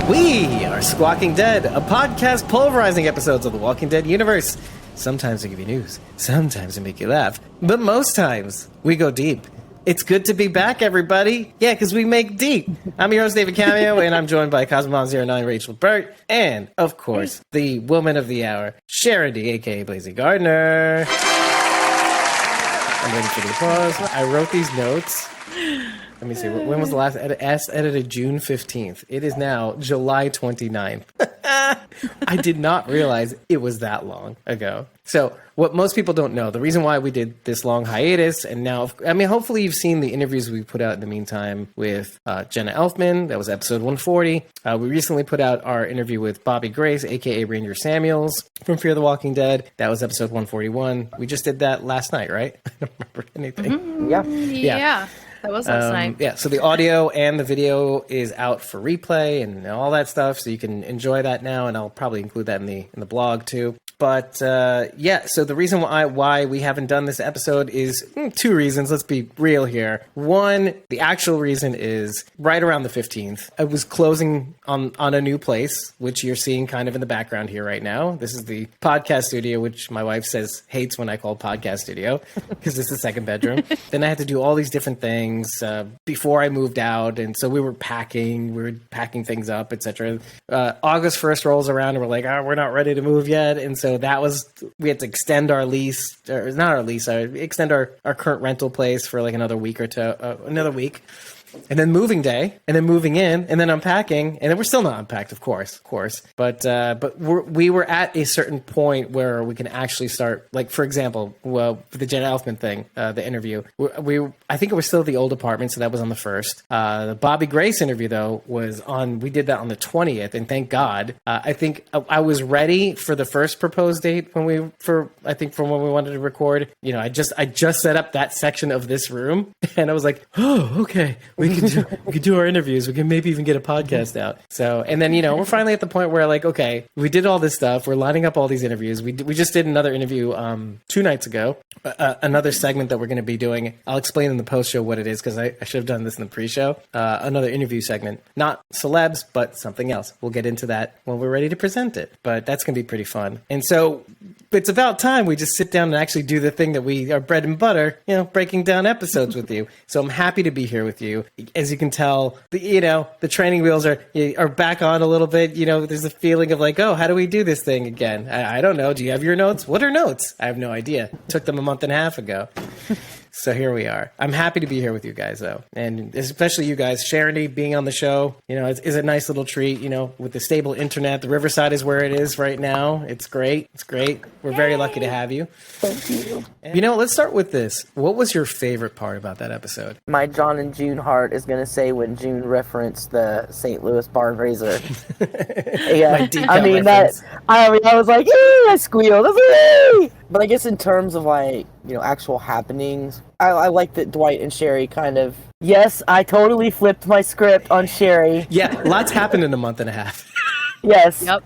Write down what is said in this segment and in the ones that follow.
We are Squawking Dead, a podcast pulverizing episodes of the Walking Dead universe. Sometimes we give you news, sometimes we make you laugh, but most times we go deep. It's good to be back, everybody. Yeah, because we make deep. I'm your host, David Cameo, and I'm joined by Cosmon09 Rachel Burt, and, of course, the woman of the hour, Sharon D, a.k.a. Blazy Gardner. I'm waiting for the applause. I wrote these notes. Let me see. When was the last edited? June 15th. It is now July 29th. I did not realize it was that long ago. So what most people don't know, the reason why we did this long hiatus, and now, hopefully you've seen the interviews we put out in the meantime with Jenna Elfman. That was episode 140. We recently put out our interview with Bobby Grace, a.k.a. Ranger Samuels from Fear the Walking Dead. That was episode 141. We just did that last night, right? I don't remember anything. Mm-hmm. Yeah. That was last night. Yeah, so the audio and the video is out for replay and all that stuff, so you can enjoy that now, and I'll probably include that in the blog too. But so the reason why we haven't done this episode is two reasons. Let's be real here. One, the actual reason is right around the 15th. I was closing on a new place, which you're seeing kind of in the background here right now. This is the podcast studio, which my wife says hates when I call podcast studio because it's the second bedroom. Then I had to do all these different things before I moved out, and so we were packing things up, etc. August 1st rolls around and we're like, we're not ready to move yet, and so we had to extend our lease, or not our lease, extend our current rental place for like another week. And then moving day, and then moving in, and then unpacking, and then we're still not unpacked, of course. But we were at a certain point where we can actually start, like, for example, for the Jenna Elfman thing, the interview. I think it was still the old apartment, so that was on the 1st. The Bobby Grace interview, though, we did that on the 20th, and thank God. I think I was ready for the first proposed date from when we wanted to record. You know, I just set up that section of this room, and I was like, oh, okay. We can do our interviews. We can maybe even get a podcast out. So, and then, we're finally at the point where, like, okay, we did all this stuff. We're lining up all these interviews. We just did another interview 2 nights ago, another segment that we're going to be doing. I'll explain in the post-show what it is, because I should have done this in the pre-show. Another interview segment. Not celebs, but something else. We'll get into that when we're ready to present it. But that's going to be pretty fun. And so it's about time we just sit down and actually do the thing that we are bread and butter, breaking down episodes with you. So I'm happy to be here with you. As you can tell, the training wheels are back on a little bit. There's a feeling of like, oh, how do we do this thing again? I don't know. Do you have your notes? What are notes? I have no idea. Took them a month and a half ago. So here we are. I'm happy to be here with you guys, though. And especially you guys. Sharon being on the show, is a nice little treat, with the stable internet. The Riverside is where it is right now. It's great. We're very lucky to have you. Thank you. Let's start with this. What was your favorite part about that episode? My John and June heart is going to say when June referenced the St. Louis barn raiser. Yeah. I was like, I squealed. I was like, hey! But I guess in terms of like, actual happenings, I like that Dwight and Sherry kind of, yes, I totally flipped my script on Sherry. Yeah, lots happened in a month and a half. Yes. Yep.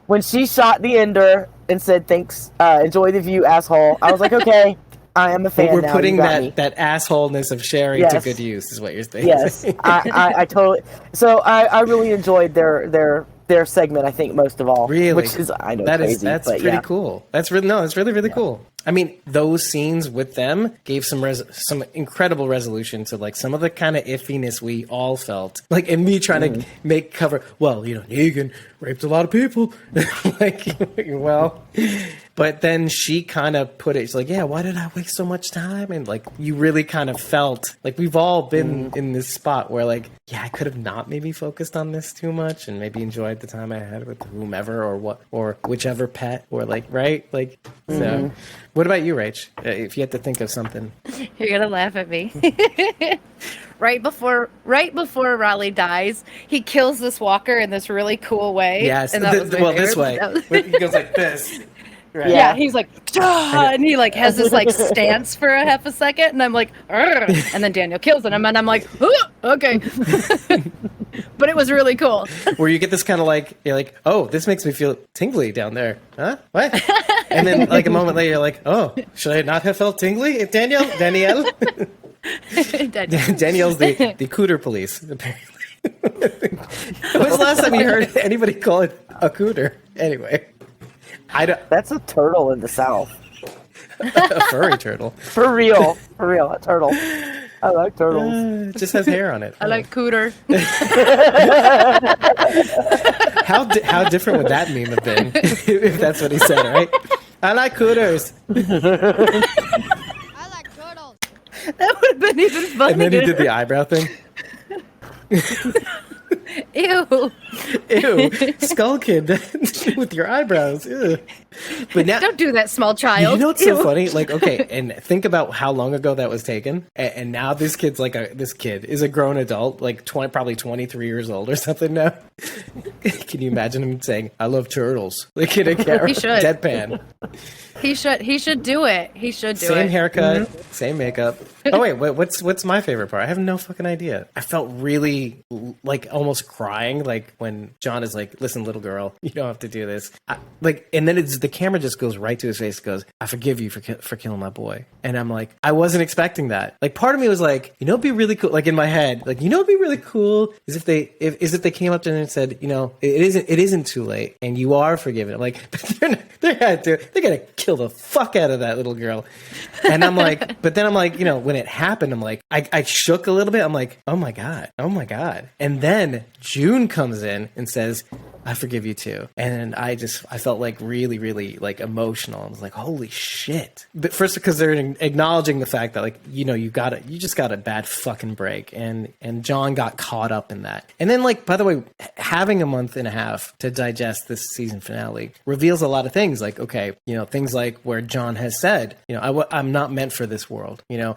When she shot the ender and said, thanks, enjoy the view, asshole, I was like, okay, I am a fan now. We're putting that assholeness of Sherry to good use, is what you're saying. Yes, I totally. So I really enjoyed their segment, I think, most of all. Really? Which is, I know, crazy. That's pretty cool. That's really cool. I mean, those scenes with them gave some incredible resolution to like some of the kind of iffiness we all felt. Like, and me trying to make cover. Well, Negan raped a lot of people. But then she kind of put it. She's like, yeah, why did I waste so much time? And like, you really kind of felt like we've all been in this spot where like, yeah, I could have not maybe focused on this too much and maybe enjoyed the time I had with whomever or whichever pet or like, right? Like, so. What about you, Rach? If you had to think of something. You're going to laugh at me. Right before Raleigh dies, he kills this walker in this really cool way. Yes, and this way. He goes like this. Right. Yeah, he's like, and he like has this like stance for a half a second, and I'm like, argh! And then Daniel kills him, and I'm like, okay. But it was really cool. Where you get this kind of like, you're like, oh, this makes me feel tingly down there. Huh? What? And then like a moment later, you're like, oh, should I not have felt tingly, Danielle? Danielle's the cooter police, apparently. was the last time you heard anybody call it a cooter? Anyway, I don't. That's a turtle in the South. A furry turtle. For real, a turtle. I like turtles. It just has hair on it. I like cooter. How different would that meme have been if that's what he said, right? I like cooters. I like turtles. That would have been even funnier. And then he did the eyebrow thing. Ew. Ew, Skull Kid with your eyebrows. Ew. But now, Don't do that, small child. you know what's Ew. so funny? Like, okay, and think about how long ago that was taken, and now this kid's like this kid is a grown adult, like probably 23 years old or something now. Can you imagine him saying, "I love turtles"? Like in a camera, He should. deadpan. He should do it. He should do it. Same haircut, same makeup. Oh wait, what's my favorite part? I have no fucking idea. I felt really like almost crying, like when John is like, "Listen, little girl, you don't have to do this." And then the camera just goes right to his face. Goes, "I forgive you for killing my boy." And I'm like, I wasn't expecting that. Like, part of me was like, you know, it'd be really cool. Like in my head, like, you know, it'd be really cool is if they came up to him and said, you know, it isn't too late, and you are forgiven. I'm like, but they're gonna kill the fuck out of that little girl. And I'm like, but then I'm like, you know, when it happened, I'm like, I shook a little bit. I'm like, oh my god. And then June comes in and says, I forgive you too. And I felt like really, really like emotional. I was like, holy shit. But first, because they're acknowledging the fact that, like, you know, you just got a bad fucking break. And John got caught up in that. And then, like, by the way, having a month and a half to digest this season finale reveals a lot of things. Like, okay, you know, things like where John has said, you know, I'm not meant for this world. You know,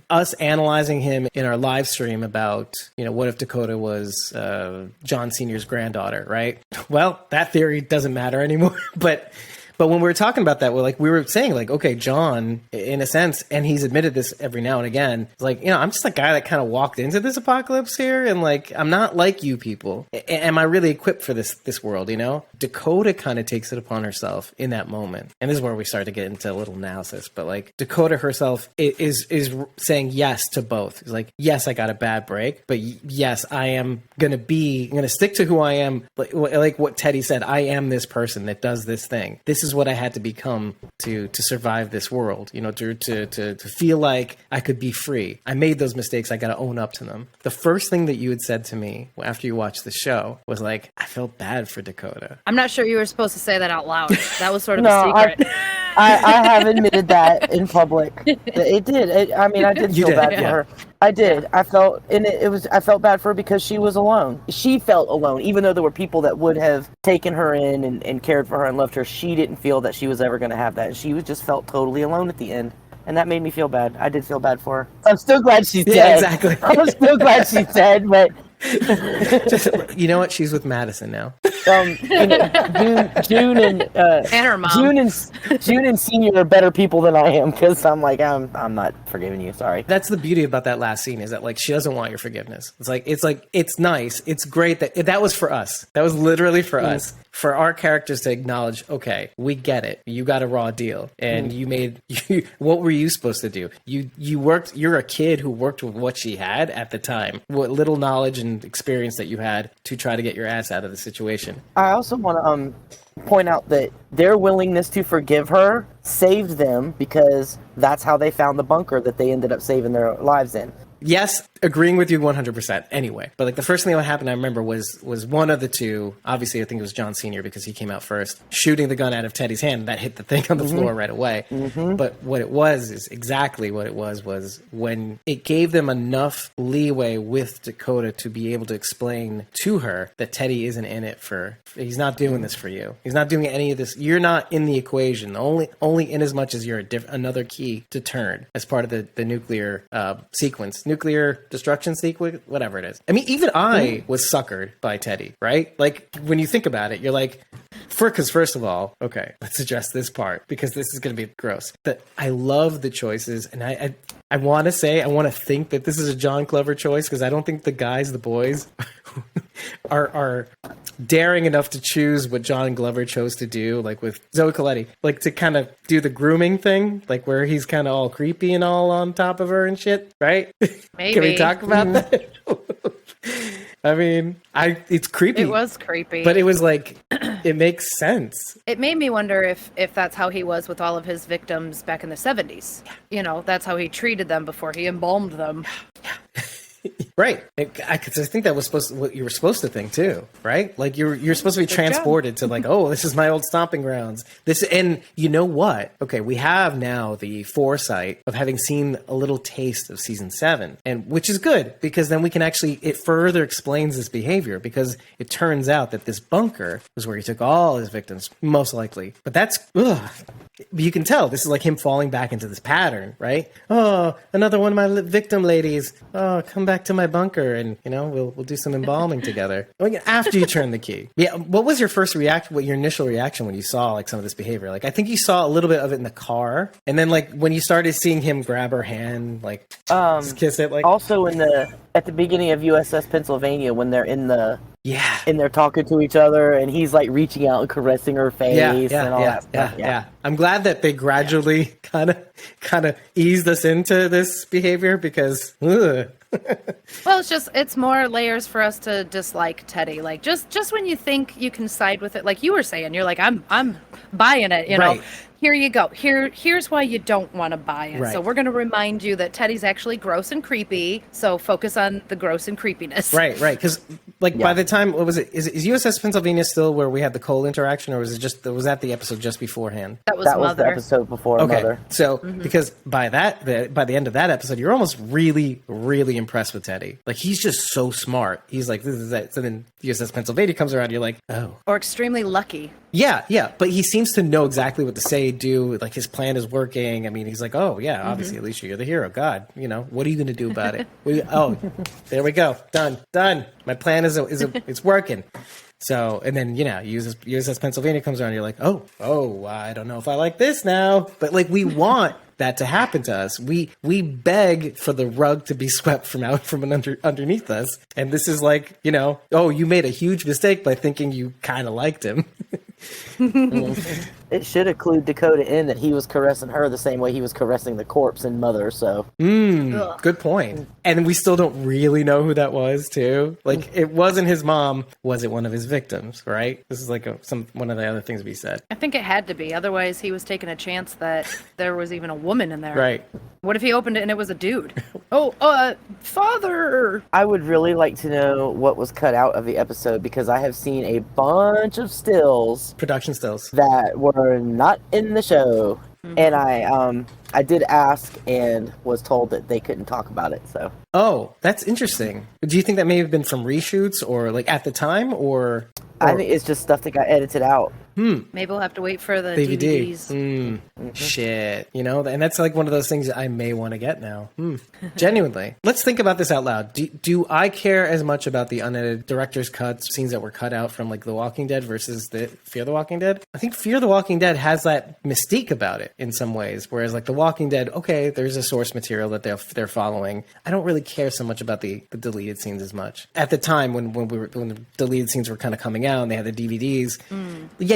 us analyzing him in our live stream about, you know, what if Dakota was John Sr.'s granddaughter, right? Well, that theory doesn't matter anymore. But when we were talking about that, we were saying, like, okay, John, in a sense, and he's admitted this every now and again, it's like, you know, I'm just a guy that kind of walked into this apocalypse here, and like, I'm not like you people. Am I really equipped for this world, you know? Dakota kind of takes it upon herself in that moment. And this is where we start to get into a little analysis, but like, Dakota herself is saying yes to both. It's like, yes, I got a bad break, but yes, I am going to stick to who I am. Like what Teddy said, I am this person that does this thing. This is what I had to become to survive this world, you know, to feel like I could be free. I made those mistakes. I got to own up to them. The first thing that you had said to me after you watched the show was like, I felt bad for Dakota. I'm not sure you were supposed to say that out loud. That was sort of a secret. I have admitted that in public. It did. I did feel bad for her. I did. I felt, and I felt bad for her because she was alone. She felt alone, even though there were people that would have taken her in and cared for her and loved her. She didn't feel that she was ever going to have that. She just felt totally alone at the end. And that made me feel bad. I did feel bad for her. I'm still glad she's dead. Yeah, exactly. I'm still glad she's dead, but... You know what? She's with Madison now. June and her mom. June and Senior are better people than I am, because I'm like, I'm not forgiving you. Sorry. That's the beauty about that last scene, is that, like, she doesn't want your forgiveness. It's nice. It's great that was for us. That was literally for us. For our characters to acknowledge, okay, we get it. You got a raw deal, and what were you supposed to do? You're a kid who worked with what she had at the time, what little knowledge and experience that you had to try to get your ass out of the situation. I also want to point out that their willingness to forgive her saved them, because that's how they found the bunker that they ended up saving their lives in. Yes, agreeing with you 100% anyway. But like, the first thing that happened, I remember, was one of the two. Obviously, I think it was John Sr., because he came out first, shooting the gun out of Teddy's hand. That hit the thing on the floor right away. But what it was is exactly what it was when it gave them enough leeway with Dakota to be able to explain to her that Teddy isn't in it he's not doing this for you. He's not doing any of this. You're not in the equation. Only in as much as you're another key to turn as part of the nuclear sequence. Nuclear destruction sequence, whatever it is. I mean, even I was suckered by Teddy, right? Like, when you think about it, you're like, because first of all, okay, let's address this part, because this is going to be gross. But I love the choices, and I want to think that this is a John Glover choice, because I don't think the boys are daring enough to choose what John Glover chose to do, like with Zoe Colletti, like to kind of do the grooming thing, like where he's kind of all creepy and all on top of her and shit, right? Maybe. Can we talk about that? I mean, it's creepy. It was creepy. But it was like, it makes sense. It made me wonder if that's how he was with all of his victims back in the 70s. You know, that's how he treated them before he embalmed them. Right. I think that was what you were supposed to think too, right? Like you're supposed to be transported to like, oh, this is my old stomping grounds. And you know what? Okay, we have now the foresight of having seen a little taste of season 7, and which is good because then we can it further explains this behavior because it turns out that this bunker was where he took all his victims, most likely. But that's you can tell this is like him falling back into this pattern, right? Oh, another one of my victim ladies. Oh, come back to my bunker and, we'll do some embalming together. After you turn the key. Yeah. What was your your initial reaction when you saw like some of this behavior? Like, I think you saw a little bit of it in the car. And then like when you started seeing him grab her hand, like just kiss it. Like also at the beginning of USS Pennsylvania when they're in there talking to each other and he's like reaching out and caressing her face and all that stuff. Yeah. I'm glad that they gradually kind of eased us into this behavior because well, it's more layers for us to dislike Teddy. Like just when you think you can side with it, like you were saying, you're like, I'm buying it, you know. Here you go. Here's why you don't want to buy it. Right. So we're going to remind you that Teddy's actually gross and creepy. So focus on the gross and creepiness. Right. Because by the time, what was it? Is USS Pennsylvania still where we had the Cole interaction, or was that the episode just beforehand? That was the episode before Mother. So because by the end of that episode, you're almost really, really impressed with Teddy. Like he's just so smart. He's like, this is that. So then USS Pennsylvania comes around, you're like, oh. Or extremely lucky. Yeah. But he seems to know exactly what to say, do. Like his plan is working. I mean, he's like, oh yeah, obviously, Alicia, you're the hero. God, what are you going to do about it? There we go. Done. My plan it's working. So, and then, USS Pennsylvania comes around. You're like, oh, I don't know if I like this now. But like, we want that to happen to us. We beg for the rug to be swept from underneath us. And this is like, you made a huge mistake by thinking you kind of liked him. It should have clued Dakota in that he was caressing her the same way he was caressing the corpse in Mother, so. Good point. And we still don't really know who that was, too. Like, it wasn't his mom. Was it one of his victims, right? This is like one of the other things we said. I think it had to be. Otherwise, he was taking a chance that there was even a woman in there. Right. What if he opened it and it was a dude? Father! I would really like to know what was cut out of the episode because I have seen a bunch of stills. Production stills. That were not in the show. Mm-hmm. And I did ask and was told that they couldn't talk about it, so. Oh, that's interesting. Do you think that may have been from reshoots or like at the time or? I think it's just stuff that got edited out. Maybe we'll have to wait for the DVDs. Shit. And that's like one of those things that I may want to get now. Genuinely. Let's think about this out loud. Do I care as much about the unedited director's cuts, scenes that were cut out from like The Walking Dead versus the Fear the Walking Dead? I think Fear the Walking Dead has that mystique about it in some ways, whereas like The Walking Dead, okay, there's a source material that they're following. I don't really care so much about the deleted scenes as much. At the time when the deleted scenes were kind of coming out and they had the DVDs,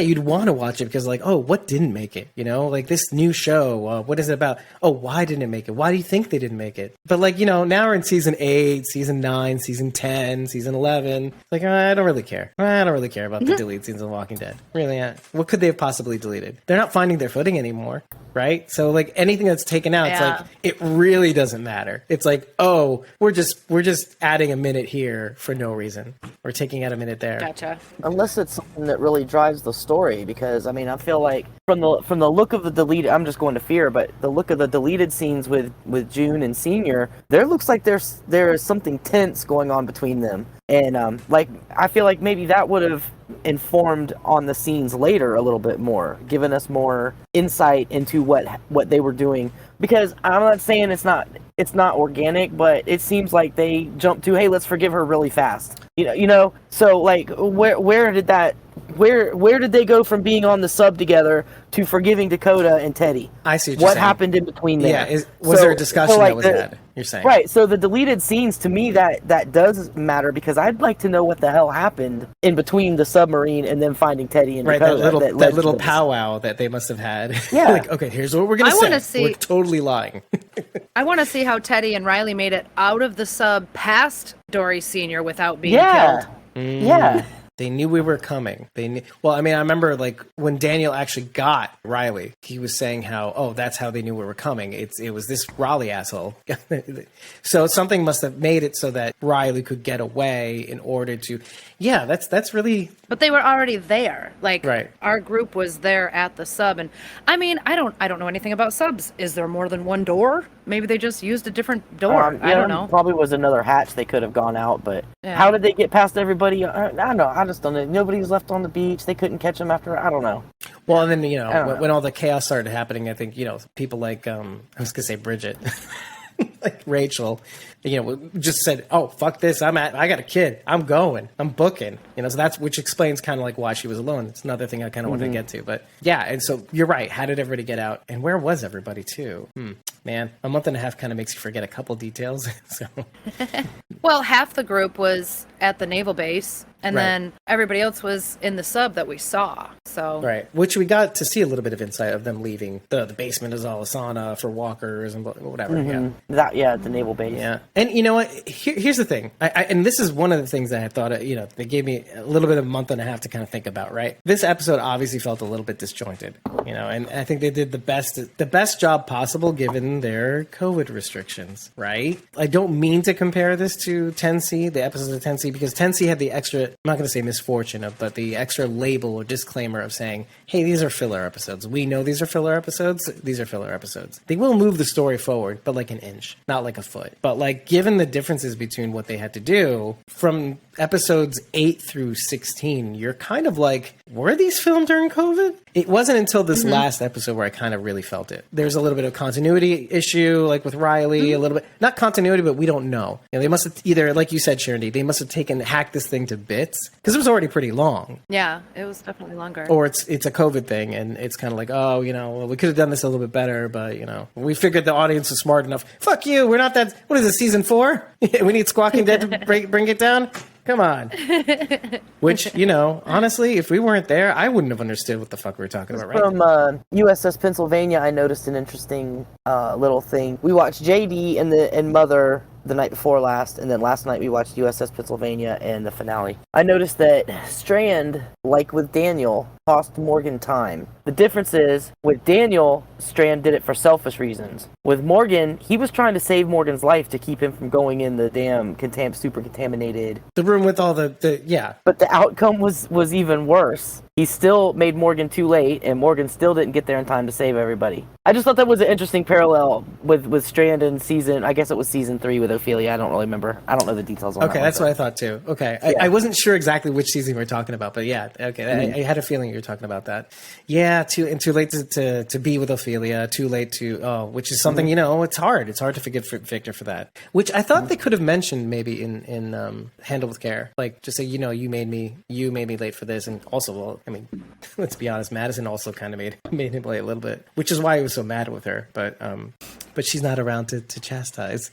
you'd want to watch it because like, oh, what didn't make it? Like this new show, what is it about? Oh, why didn't it make it? Why do you think they didn't make it? But like, now we're in season 8, season 9, season 10, season 11. Like, I don't really care. I don't really care about the deleted scenes of The Walking Dead. Really, what could they have possibly deleted? They're not finding their footing anymore, right? So like anything that's taken out, it's like, it really doesn't matter. It's like, oh, we're just adding a minute here for no reason. We're taking out a minute there. Gotcha. Unless it's something that really drives the story, because I mean, I feel like from the look of the deleted, I'm just going to Fear, but the look of the deleted scenes with June and Senior, there looks like there is something tense going on between them, and like I feel like maybe that would have informed on the scenes later a little bit more, given us more insight into what they were doing. Because I'm not saying it's not organic, but it seems like they jumped to, hey, let's forgive her really fast. So like where did they go from being on the sub together to forgiving Dakota and Teddy? I see what happened in between there. Yeah, was there a discussion that was had? you're saying. Right. So the deleted scenes, to me, that does matter, because I'd like to know what the hell happened in between the submarine and then finding Teddy and Dakota. That little powwow that they must have had. Yeah. Like, okay, here's what we're going to say. We're totally lying. I want to see how Teddy and Riley made it out of the sub past Dory Sr. without being killed. Yeah. They knew we were coming. They knew. Well, I mean, I remember like when Daniel actually got Riley, he was saying how, oh, that's how they knew we were coming. It was this Raleigh asshole. So something must have made it so that Riley could get away in order to. Yeah, that's really. But they were already there. Like, right. Our group was there at the sub, and I mean, I don't know anything about subs. Is there more than one door? Maybe they just used a different door. I don't know. Probably was another hatch they could have gone out, but how did they get past everybody? I don't know. I just don't know. Nobody was left on the beach. They couldn't catch them after. I don't know. Well, and then when all the chaos started happening, I think people like I was gonna say Bridget. Like Rachel, just said, "Oh, fuck this! I got a kid. I'm going. I'm booking." So that's which explains kind of like why she was alone. It's another thing I kind of wanted to get to, but yeah. And so you're right. How did everybody get out? And where was everybody too? Man, a month and a half kind of makes you forget a couple details. So, well, half the group was at the naval base, and then everybody else was in the sub that we saw. So which we got to see a little bit of insight of them leaving. The basement is all a sauna for walkers and whatever. Yeah. At the naval base. Yeah. And you know what? Here's the thing. And this is one of the things that I thought, they gave me a little bit of a month and a half to kind of think about, right? This episode obviously felt a little bit disjointed, and I think they did the best job possible given their COVID restrictions, right? I don't mean to compare this to 10C, the episodes of 10C, because 10C had the extra, I'm not going to say misfortune but the extra label or disclaimer of saying, hey, these are filler episodes. We know these are filler episodes. These are filler episodes. They will move the story forward, but like an inch, not like a foot. But like, given the differences between what they had to do from episodes 8 through 16, you're kind of like, were these filmed during COVID? It wasn't until this last episode where I kind of really felt it. There's a little bit of continuity issue, like with Riley, a little bit, not continuity, but we don't know. They must have either, like you said, Sharon D, they must have hacked this thing to bits, because it was already pretty long. Yeah, it was definitely longer. Or it's a COVID thing, and it's kind of like, oh, well, we could have done this a little bit better, but, we figured the audience was smart enough. Fuck you, we're not that, what is it, season 4? We need Squawking Dead to bring it down? Come on. Which, honestly, if we weren't there, I wouldn't have understood what the fuck we were talking about, right? From USS Pennsylvania, I noticed an interesting little thing. We watched JD and Mother the night before last, and then last night we watched USS Pennsylvania and the finale. I noticed that Strand, like with Daniel, cost Morgan time. The difference is, with Daniel, Strand did it for selfish reasons. With Morgan, he was trying to save Morgan's life to keep him from going in the damn super contaminated... The room with all the yeah. But the outcome was even worse. He still made Morgan too late, and Morgan still didn't get there in time to save everybody. I just thought that was an interesting parallel with Strand in I guess it was season 3 with Ophelia. I don't really remember. I don't know the details on that. Okay, that's what I thought too. Okay. Yeah. I wasn't sure exactly which season we were talking about, but yeah, okay. I had a feeling you were talking about that. Yeah, too late to be with Ophelia, too late to, which is something, it's hard. It's hard to forgive Victor for that. Which I thought they could have mentioned maybe in Handle with Care. Like, just say, you made me late for this, and also, well, I mean, let's be honest, Madison also kind of made him late a little bit, which is why he was so mad with her. But she's not around to chastise.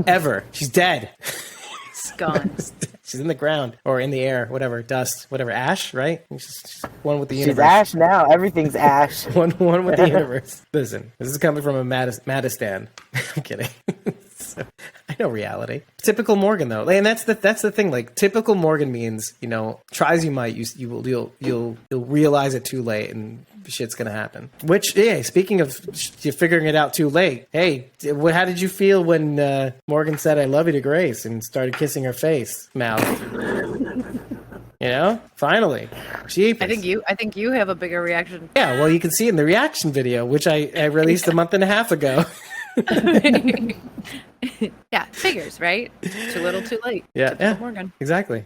Ever. She's dead. She's gone. She's in the ground or in the air, whatever, dust, whatever, ash, right? She's one with the universe. She's ash now. Everything's ash. one with the universe. Listen, this is coming from a Madistan. I'm kidding. I know reality. Typical Morgan though, and that's the thing. Like, typical Morgan means, try as you might, you'll realize it too late, and shit's gonna happen. Which, yeah, speaking of you figuring it out too late, hey, how did you feel when Morgan said "I love you" to Grace and started kissing her face, mouth? Finally. Jeepers. I think you have a bigger reaction. Yeah, well, you can see in the reaction video, which I released a month and a half ago. Yeah, figures, right? Too little, too late. Yeah, Morgan. Exactly.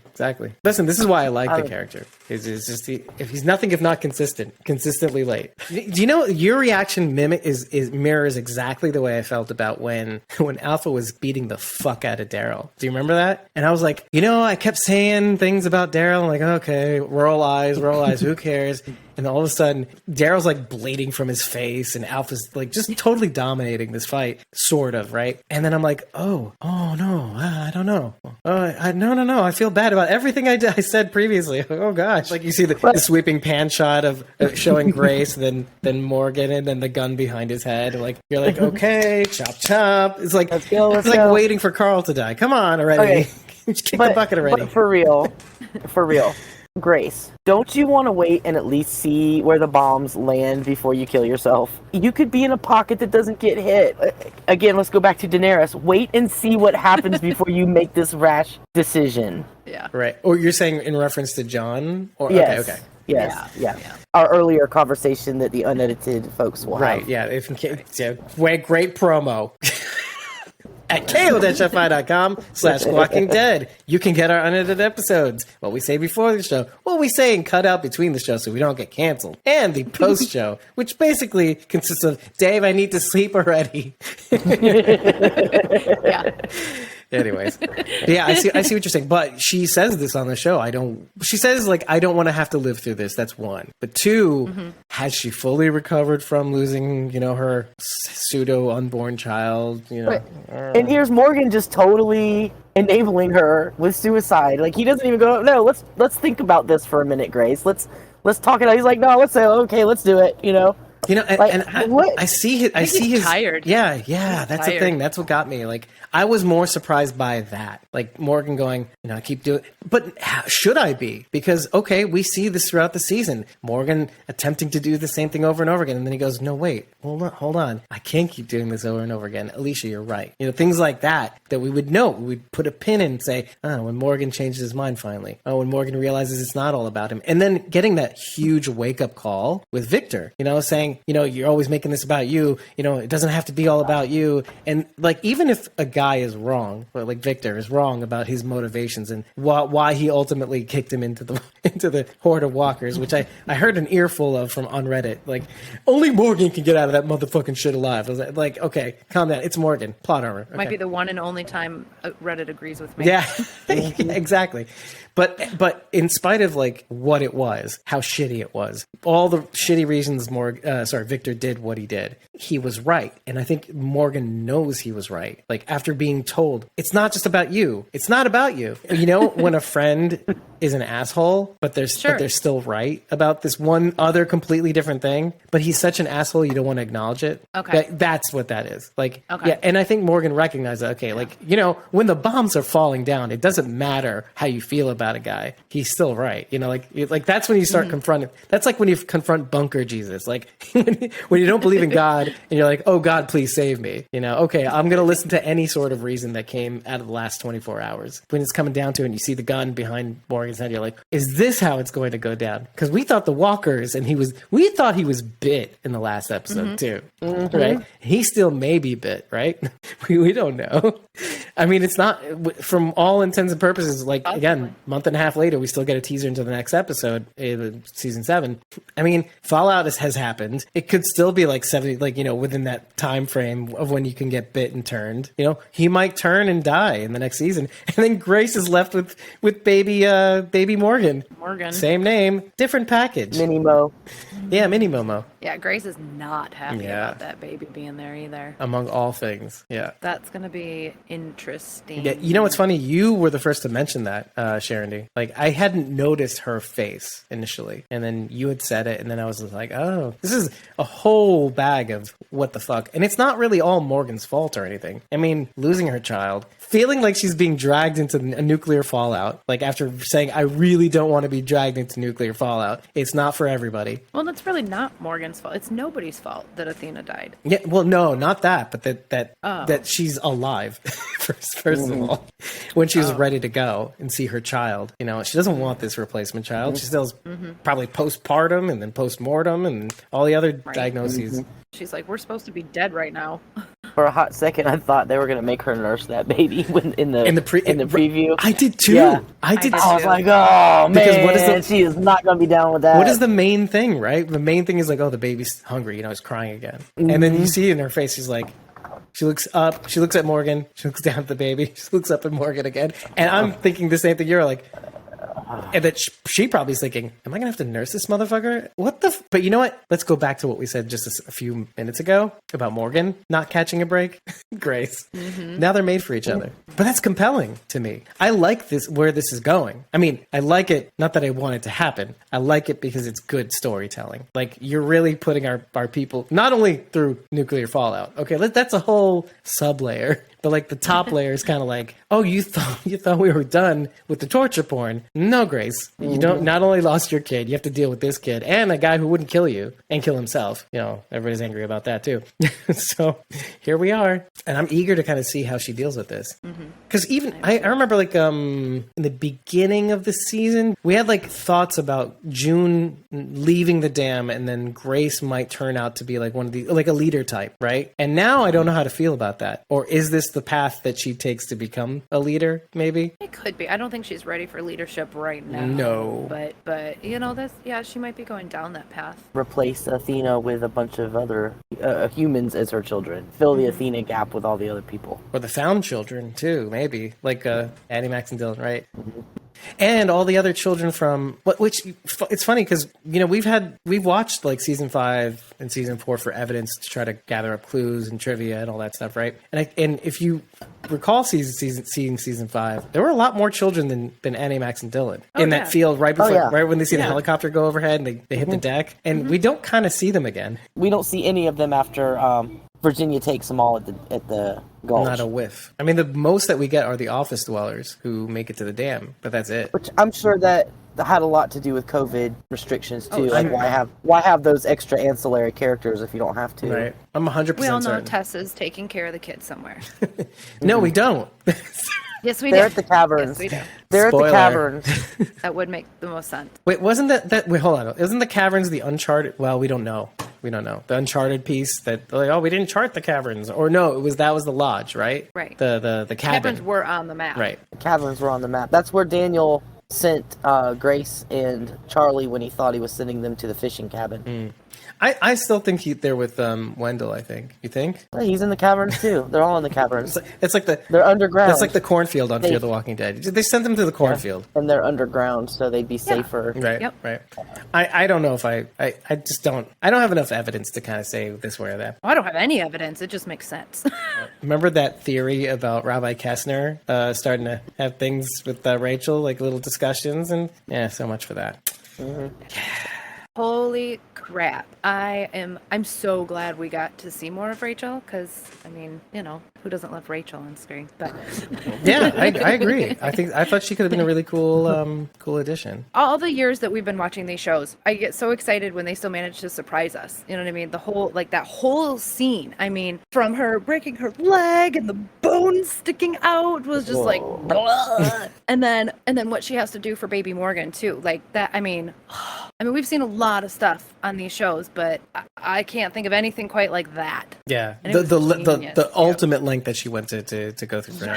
Listen, this is why I like the character. Is just if he's nothing if not consistently late. Do you know your reaction mirrors exactly the way I felt about when Alpha was beating the fuck out of Daryl. Do you remember that? And I was like, I kept saying things about Daryl. I'm like, okay, roll eyes. Who cares? And all of a sudden, Daryl's like bleeding from his face, and Alpha's like just totally dominating this fight, sort of, right? And then I'm like, oh no, I don't know. No, I feel bad about everything I said previously. Oh gosh, like you see the sweeping pan shot of showing Grace, then Morgan, and then the gun behind his head. Like you're like, okay, chop chop. It's like let's go. Waiting for Carl to die. Come on already. Okay. Kick the bucket already. But for real, Grace, don't you want to wait and at least see where the bombs land before you kill yourself? You could be in a pocket that doesn't get hit. Again, let's go back to Daenerys. Wait and see what happens before you make this rash decision. Yeah. Right. Or you're saying in reference to Jon? Or yes. Okay. Yes. Yeah. Our earlier conversation that the unedited folks will have. Right. Yeah. Great promo. At ko-fi.com/Walking Dead. You can get our unedited episodes. What we say before the show, what we say and cut out between the show so we don't get canceled. And the post show, which basically consists of, Dave, I need to sleep already. Yeah. Anyways, yeah, I see what you're saying. But she says this on the show. She says, like, I don't want to have to live through this. That's one. But two, has she fully recovered from losing, her pseudo unborn child? And here's Morgan just totally enabling her with suicide. Like, he doesn't even go, no, let's think about this for a minute, Grace. Let's talk it out. He's like, no, let's say, okay, let's do it. I see his tired. Yeah, that's the thing. That's what got me. Like, I was more surprised by that. Like Morgan going, I keep doing, but should I be? Because okay, we see this throughout the season. Morgan attempting to do the same thing over and over again, and then he goes, no, wait, hold on, I can't keep doing this over and over again. Alicia, you're right. Things like that we would know. We'd put a pin in and say, when Morgan changes his mind finally. When Morgan realizes it's not all about him, and then getting that huge wake up call with Victor. Saying, you're always making this about you. It doesn't have to be all about you. And like, even if a guy is wrong, or like Victor is wrong about his motivations and why he ultimately kicked him into the horde of walkers, which I heard an earful of on Reddit. Like, only Morgan can get out of that motherfucking shit alive. I was like, okay, calm down. It's Morgan. Plot armor. Okay. Might be the one and only time Reddit agrees with me. Yeah, exactly. But in spite of like what it was, how shitty it was, all the shitty reasons Victor did what he did, he was right. And I think Morgan knows he was right. Like, after being told, it's not just about you. It's not about you. When a friend is an asshole, but they're still right about this one other completely different thing, but he's such an asshole you don't want to acknowledge it. Okay. That's what that is. Like, okay. Yeah, and I think Morgan recognized that, okay, like, when the bombs are falling down, it doesn't matter how you feel about a guy. He's still right. Like that's when you start confronting. That's like when you confront Bunker Jesus. Like when you don't believe in God and you're like, oh God, please save me. Okay, I'm going to listen to any sort of reason that came out of the last 24 hours. When it's coming down to it and you see the gun behind Morgan's head, you're like, is this how it's going to go down? Because we thought the walkers, and we thought he was bit in the last episode too. Right? He still may be bit, right? we don't know. I mean, it's not, from all intents and purposes, like, again, month and a half later, we still get a teaser into the next episode, season 7. I mean, Fallout has happened. It could still be like 70, like, within that time frame of when you can get bit and turned. He might turn and die in the next season. And then Grace is left with baby Morgan. Same name, different package. Mini Mo. Yeah, Mini Momo. Yeah, Grace is not happy about that baby being there either. Among all things, yeah. That's going to be interesting. Yeah, what's funny? You were the first to mention that, Sharon D. Like, I hadn't noticed her face initially, and then you had said it, and then I was like, oh, this is a whole bag of what the fuck. And it's not really all Morgan's fault or anything. I mean, losing her child, feeling like she's being dragged into a nuclear fallout, like after saying, I really don't want to be dragged into nuclear fallout. It's not for everybody. Well, that's really not Morgan's fault. It's nobody's fault that Athena died. Yeah, well, no, not that, but that she's alive, first of all, when she was ready to go and see her child. She doesn't want this replacement child. She still's probably postpartum and then postmortem and all the other diagnoses. She's like, we're supposed to be dead right now. For a hot second, I thought they were going to make her nurse that baby in the preview. I did too. Yeah. I did. I was like, oh man, she is not going to be down with that. What is the main thing, right? The main thing is like, oh, the baby's hungry. He's crying again, and then you see in her face, she's like. She looks up, she looks at Morgan, she looks down at the baby, she looks up at Morgan again. And I'm thinking the same thing. You're like, And that she probably is thinking, am I going to have to nurse this motherfucker? What the? But you know what? Let's go back to what we said just a few minutes ago about Morgan not catching a break. Grace. Now they're made for each other. But that's compelling to me. I like this, where this is going. I mean, I like it, not that I want it to happen. I like it because it's good storytelling. Like, you're really putting our people, not only through nuclear fallout. Okay, that's a whole sub-layer. But like the top layer is kind of like, oh, you thought we were done with the torture porn? No, Grace, you don't. Not only lost your kid, you have to deal with this kid and a guy who wouldn't kill you and kill himself. You know, everybody's angry about that too. So here we are, and I'm eager to kind of see how she deals with this. Because even I remember like in the beginning of the season, we had like thoughts about June leaving the dam, and then Grace might turn out to be like one of the like a leader type, right? And now I don't know how to feel about that. Or is this the path that she takes to become a leader? Maybe it could be. I don't think she's ready for leadership right now. No, but you know, this, yeah, she might be going down that path. Replace Athena with a bunch of other humans as her children. Fill the Athena gap with all the other people. Or the found children too, maybe like Addie, Max, and Dylan, right? And all the other children from which it's funny because you know we've watched like season 5 and season 4 for evidence to try to gather up clues and trivia and all that stuff, right? And if you recall season 5, there were a lot more children than Annie, Max, and Dylan in that field right before right when they see the helicopter go overhead and they hit the deck, and we don't kind of see them again. We don't see any of them after Virginia takes them all at the gulch. Not a whiff. I mean, the most that we get are the office dwellers who make it to the dam, but that's it. Which I'm sure that had a lot to do with COVID restrictions too. Like why have those extra ancillary characters if you don't have to? Right. I'm 100% certain. We all know Tessa's taking care of the kids somewhere. No, we don't. Yes, we do. They're at the caverns. Yes, we do. They're Spoiler. at the caverns. That would make the most sense. Wait, wasn't that? Wait, hold on. Isn't the caverns the Uncharted? Well, we don't know. We don't know. The Uncharted piece that like, oh, we didn't chart the caverns, or no, that was the lodge, right? Right. The cabin. Caverns were on the map. Right. The caverns were on the map. That's where Daniel sent Grace and Charlie when he thought he was sending them to the fishing cabin. I still think they're with Wendell. I think. You think? Well, he's in the caverns too. They're all in the caverns. It's like they're underground. It's like the cornfield on Fear the Walking Dead. They sent them to the cornfield, and they're underground, so they'd be safer. Right. Yep. Right. I don't know if I just don't. I don't have enough evidence to kind of say this way or that. I don't have any evidence. It just makes sense. Remember that theory about Rabbi Kessner starting to have things with Rachel, like little discussions, and yeah, so much for that. Holy crap. I'm so glad we got to see more of Rachel, because I mean, you know, who doesn't love Rachel on screen? But yeah, I agree. I thought she could have been a really cool addition. All the years that we've been watching these shows, I get so excited when they still manage to surprise us. You know what I mean? The whole, like, that whole scene, I mean, from her breaking her leg and the bones sticking out was just like blah. and then what she has to do for baby Morgan too, like that. I mean, we've seen a lot of stuff on these shows, but I can't think of anything quite like that. Yeah, the ultimate length that she went to go through for him.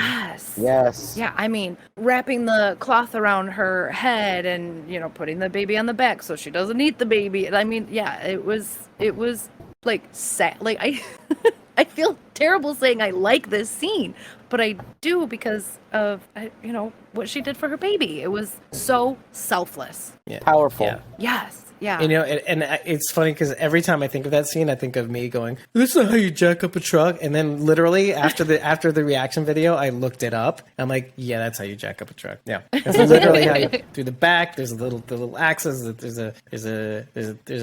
Yes. Yeah, I mean, wrapping the cloth around her head and, you know, putting the baby on the back so she doesn't eat the baby. I mean, yeah, it was like sad. Like I feel terrible saying I like this scene, but I do because of, you know, what she did for her baby. It was so selfless. Yeah. Powerful. Yeah. Yes. Yeah. You know, and it's funny because every time I think of that scene, I think of me going, "This is how you jack up a truck." And then literally after the reaction video, I looked it up. I'm like, "Yeah, that's how you jack up a truck." Yeah, that's literally how you through the back. There's the little axis. There's a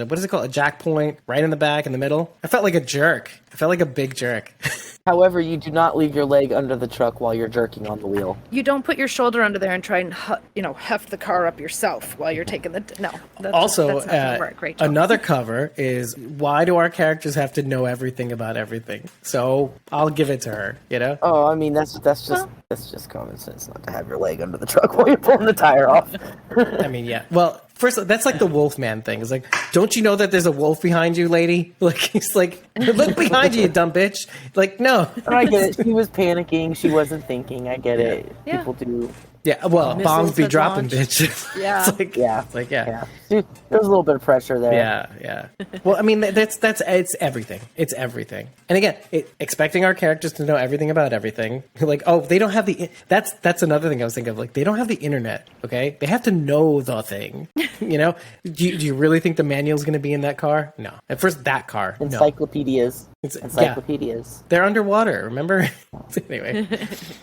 what is it called? A jack point right in the back in the middle. I felt like a jerk. I felt like a big jerk. However, you do not leave your leg under the truck while you're jerking on the wheel. You don't put your shoulder under there and try and heft the car up yourself while you're taking the Also, that's not gonna work, Rachel. Another cover is why do our characters have to know everything about everything? So I'll give it to her. You know? Oh, I mean that's just common sense not to have your leg under the truck while you're pulling the tire off. I mean, yeah. Well, first, that's like the Wolfman thing. It's like, don't you know that there's a wolf behind you, lady? Like, he's like, look behind you, you dumb bitch. Like, no. I get it. She was panicking. She wasn't thinking. I get it. Yeah. People do. Yeah, well, bombs be dropping, bitch. Yeah. It's like, Yeah. There was a little bit of pressure there. Yeah. Well, I mean, that's it's everything. It's everything. And again, expecting our characters to know everything about everything. Like, oh, they don't have that's another thing I was thinking of. Like, they don't have the internet. Okay, they have to know the thing. You know, do you really think the manual's going to be in that car? No. At first, that car. Encyclopedias. No. Encyclopedias. They're underwater. Remember? Anyway,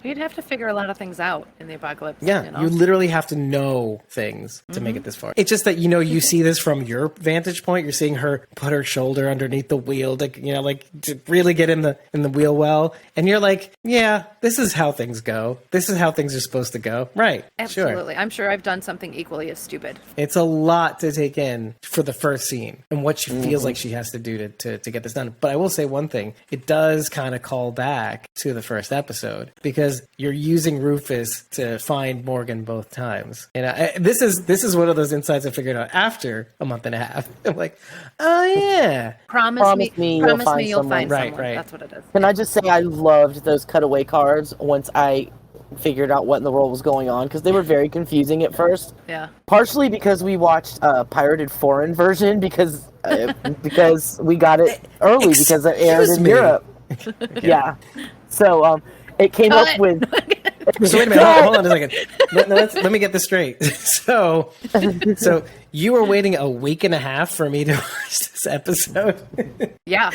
You'd have to figure a lot of things out in the apocalypse. yeah, you know? you literally have to know things to make it this far. It's just that you see this from your vantage point. You're seeing her put her shoulder underneath the wheel to really get in the wheel well, and you're like, yeah, this is how things go. This is how things are supposed to go. Right? Absolutely. Sure. I'm sure I've done something equally as stupid. It's a lot to take in for the first scene and what she feels like she has to do to get this done. But I will say one thing: it does kind of call back to the first episode because you're using Rufus to find Morgan both times. And this is one of those insights I figured out after a month and a half. I'm like, oh yeah, Promise me you'll find someone. Right. That's what it is. Can I just say I loved those cutaway cards once I figured out what in the world was going on, because they were very confusing at first. Yeah. Partially because we watched a pirated foreign version because we got it early because it aired in Europe. Yeah. So it came up with. So wait a minute, hold on a second. Let me get this straight. So you were waiting a week and a half for me to watch this episode? Yeah.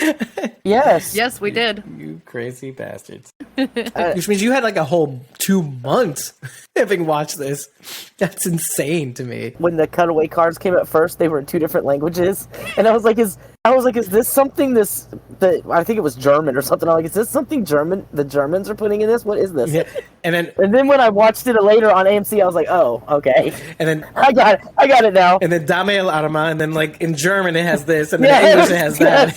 Yes. Yes, we did. You crazy bastards. Which means you had like a whole 2 months having watched this. That's insane to me. When the cutaway cards came at first, they were in 2 different languages, and I was like, is this something that I think it was German or something. I'm like, is this something German? The Germans are putting in this? What is this? Yeah. And then when I watched it later on AMC, I was like, oh, okay. And then I got it now. And then Dame el Arma, and then like in German it has this, and then in English it has that.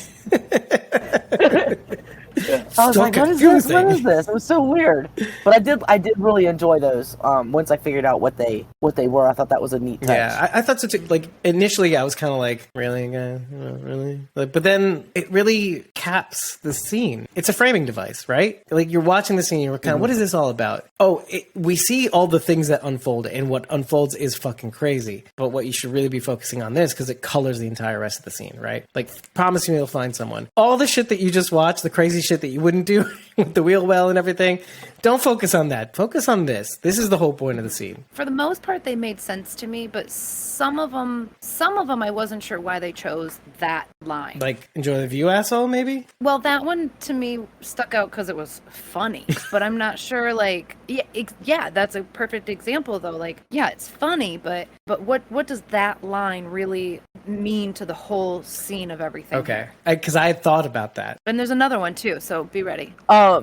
I was like, what is this? What is this? It was so weird. But I did really enjoy those. Once I figured out what they were, I thought that was a neat touch. Yeah, I thought so too. Like initially, I was kind of like, really, guys, really. But then it really caps the scene. It's a framing device, right? Like you're watching the scene, you're kind of, what is this all about? Oh, we see all the things that unfold, and what unfolds is fucking crazy. But what you should really be focusing on this because it colors the entire rest of the scene, right? Like, promise me you'll find someone. All the shit that you just watched, the crazy shit that you wouldn't do with the wheel well and everything, don't focus on that. Focus on this. This is the whole point of the scene. For the most part, they made sense to me, but some of them I wasn't sure why they chose that line. Like, enjoy the view, asshole, maybe? Well, that one to me stuck out because it was funny, but I'm not sure. Like, yeah, that's a perfect example, though. Like, yeah, it's funny, but what does that line really mean to the whole scene of everything? Okay, because I had thought about that. And there's another one too, so be ready.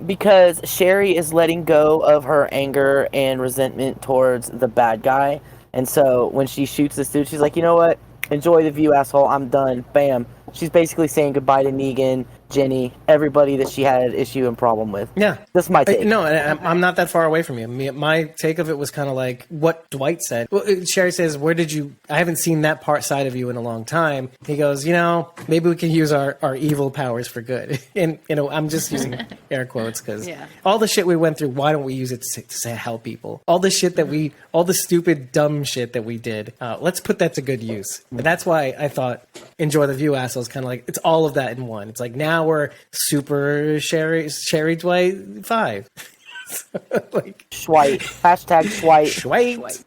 Because Sherry is letting go of her anger and resentment towards the bad guy, and so when she shoots this dude, she's like, you know what? Enjoy the view, asshole. I'm done. Bam. She's basically saying goodbye to Negan, Jenny, everybody that she had an issue and problem with. Yeah. That's my take. No, I'm not that far away from you. My take of it was kind of like what Dwight said. Well, Sherry says, I haven't seen that side of you in a long time. He goes, maybe we can use our evil powers for good. And, I'm just using air quotes because all the shit we went through, why don't we use it to help people? All the shit all the stupid, dumb shit that we did, let's put that to good use. And that's why I thought enjoy the view, assholes, kind of like, it's all of that in one. It's like, now we're super Sherry Dwight 5. Like Schwite. Hashtag Schwite.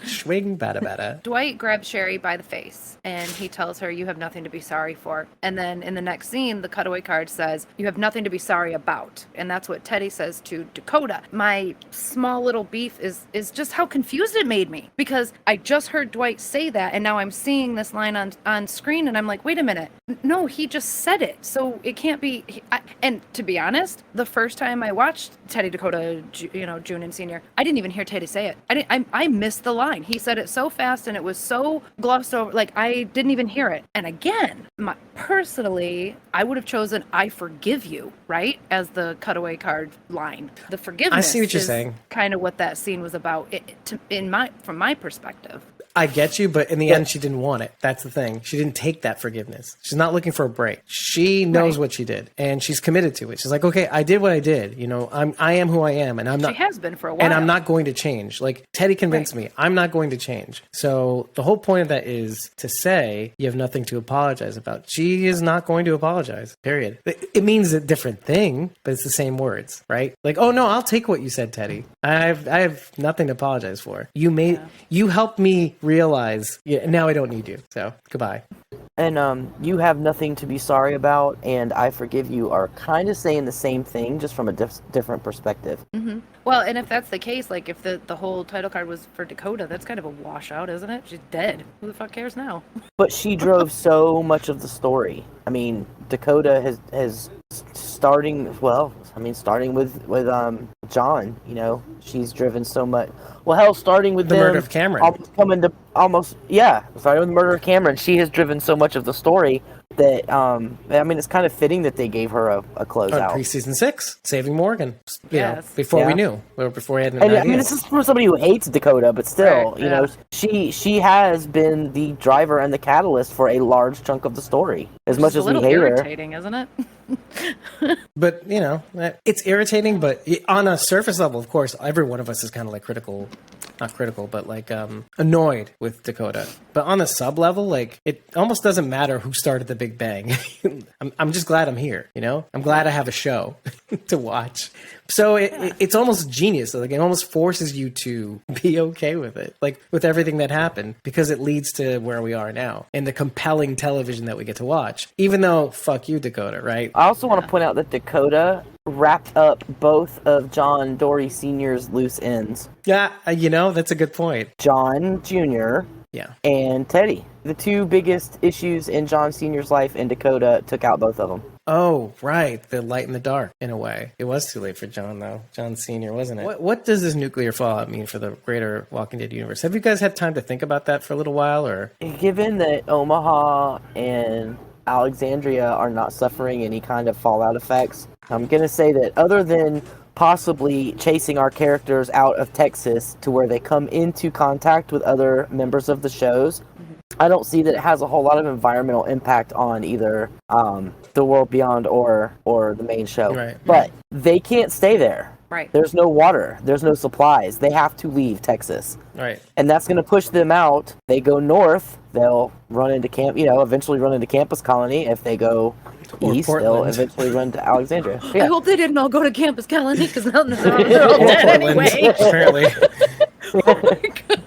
Swing bada bada. Dwight grabs Sherry by the face and he tells her, you have nothing to be sorry for. And then in the next scene, the cutaway card says, you have nothing to be sorry about. And that's what Teddy says to Dakota. My small little beef is just how confused it made me, because I just heard Dwight say that and now I'm seeing this line on screen and I'm like, wait a minute. No, he just said it. So it can't be. And to be honest, the first time I watched Teddy, Dakota, June and Senior, I didn't even hear Teddy say it. I missed the line. He said it so fast and it was so glossed over. Like, I didn't even hear it. And again, personally, I would have chosen "I forgive you," right, as the cutaway card line. The forgiveness. I see what you're saying. Kind of what that scene was about. From my perspective. I get you, but in the end, she didn't want it. That's the thing. She didn't take that forgiveness. She's not looking for a break. She knows what she did, and she's committed to it. She's like, okay, I did what I did. You know, I am who I am, and I'm not. She has been for a while, and I'm not going to change. Like Teddy convinced me, I'm not going to change. So the whole point of that is to say you have nothing to apologize about. She is not going to apologize. Period. It means a different thing, but it's the same words, right? Like, oh no, I'll take what you said, Teddy. I have nothing to apologize for. You helped me realize. Yeah, now I don't need you. So goodbye. And you have nothing to be sorry about, and I forgive you are kind of saying the same thing, just from a different perspective. Mm-hmm. Well, and if that's the case, like if the whole title card was for Dakota, that's kind of a washout, isn't it? She's dead. Who the fuck cares now? But she drove so much of the story. I mean, Dakota has starting with John. You know, she's driven so much. Well, hell, starting with the murder of Cameron. Starting with the murder of Cameron. She has driven so much of the story that I mean, it's kind of fitting that they gave her a closeout. Pre-season 6, saving Morgan. You know, before we knew, or before we had an idea. I mean, this is for somebody who hates Dakota, but still, you know, she has been the driver and the catalyst for a large chunk of the story. As much as we hate her, irritating, isn't it? But you know, it's irritating. But on a surface level, of course, every one of us is kind of like not critical, but like annoyed with Dakota. But on the sub level, like it almost doesn't matter who started the Big Bang. I'm just glad I'm here. You know, I'm glad I have a show to watch. So it's almost genius. Like it almost forces you to be okay with it, like with everything that happened, because it leads to where we are now and the compelling television that we get to watch. Even though, fuck you, Dakota, right? I also want to point out that Dakota wrapped up both of John Dory Sr.'s loose ends. Yeah, you know, that's a good point. John Jr. and Teddy. The two biggest issues in John Sr.'s life, and Dakota took out both of them. Oh, right. The light and the dark, in a way. It was too late for John, though. John Sr., wasn't it? What does this nuclear fallout mean for the greater Walking Dead universe? Have you guys had time to think about that for a little while, or? Given that Omaha and Alexandria are not suffering any kind of fallout effects, I'm going to say that other than possibly chasing our characters out of Texas to where they come into contact with other members of the shows, I don't see that it has a whole lot of environmental impact on either The World Beyond or the main show. Right. But they can't stay there. Right. There's no water. There's no supplies. They have to leave Texas. Right. And that's going to push them out. They go north. They'll run into eventually run into Campus Colony. If they go east, they'll eventually run to Alexandria. Yeah. I hope they didn't all go to Campus Colony, because now they're all dead anyway. Apparently. Oh my God.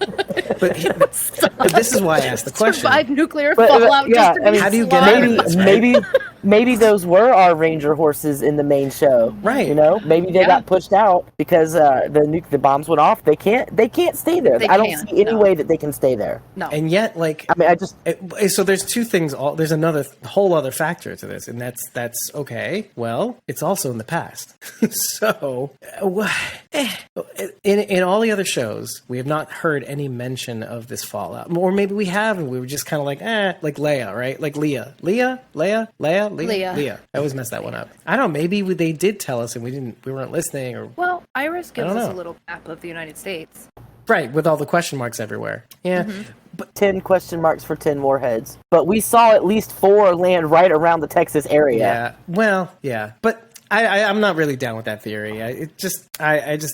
But this is why I asked the question. Survive nuclear fallout. Yeah, just to be how do you get out of this, right? Maybe those were our Ranger horses in the main show. Right. You know, maybe they got pushed out because the bombs went off. They can't stay there. I don't see any way that they can stay there. No. And yet, like, I mean, so there's two things. There's another whole other factor to this, and that's okay. Well, it's also in the past. So, in all the other shows, we have not heard any mention of this fallout, or maybe we have, and we were just kind of like Leia, right? Like Leia. I always mess that one up. I don't know. Maybe they did tell us, and we weren't listening, or well, Iris gives us a little map of the United States, right, with all the question marks everywhere. Yeah. Mm-hmm. But 10 question marks for 10 warheads. But we saw at least 4 land right around the Texas area. Yeah. Well, yeah, but. I'm not really down with that theory. I just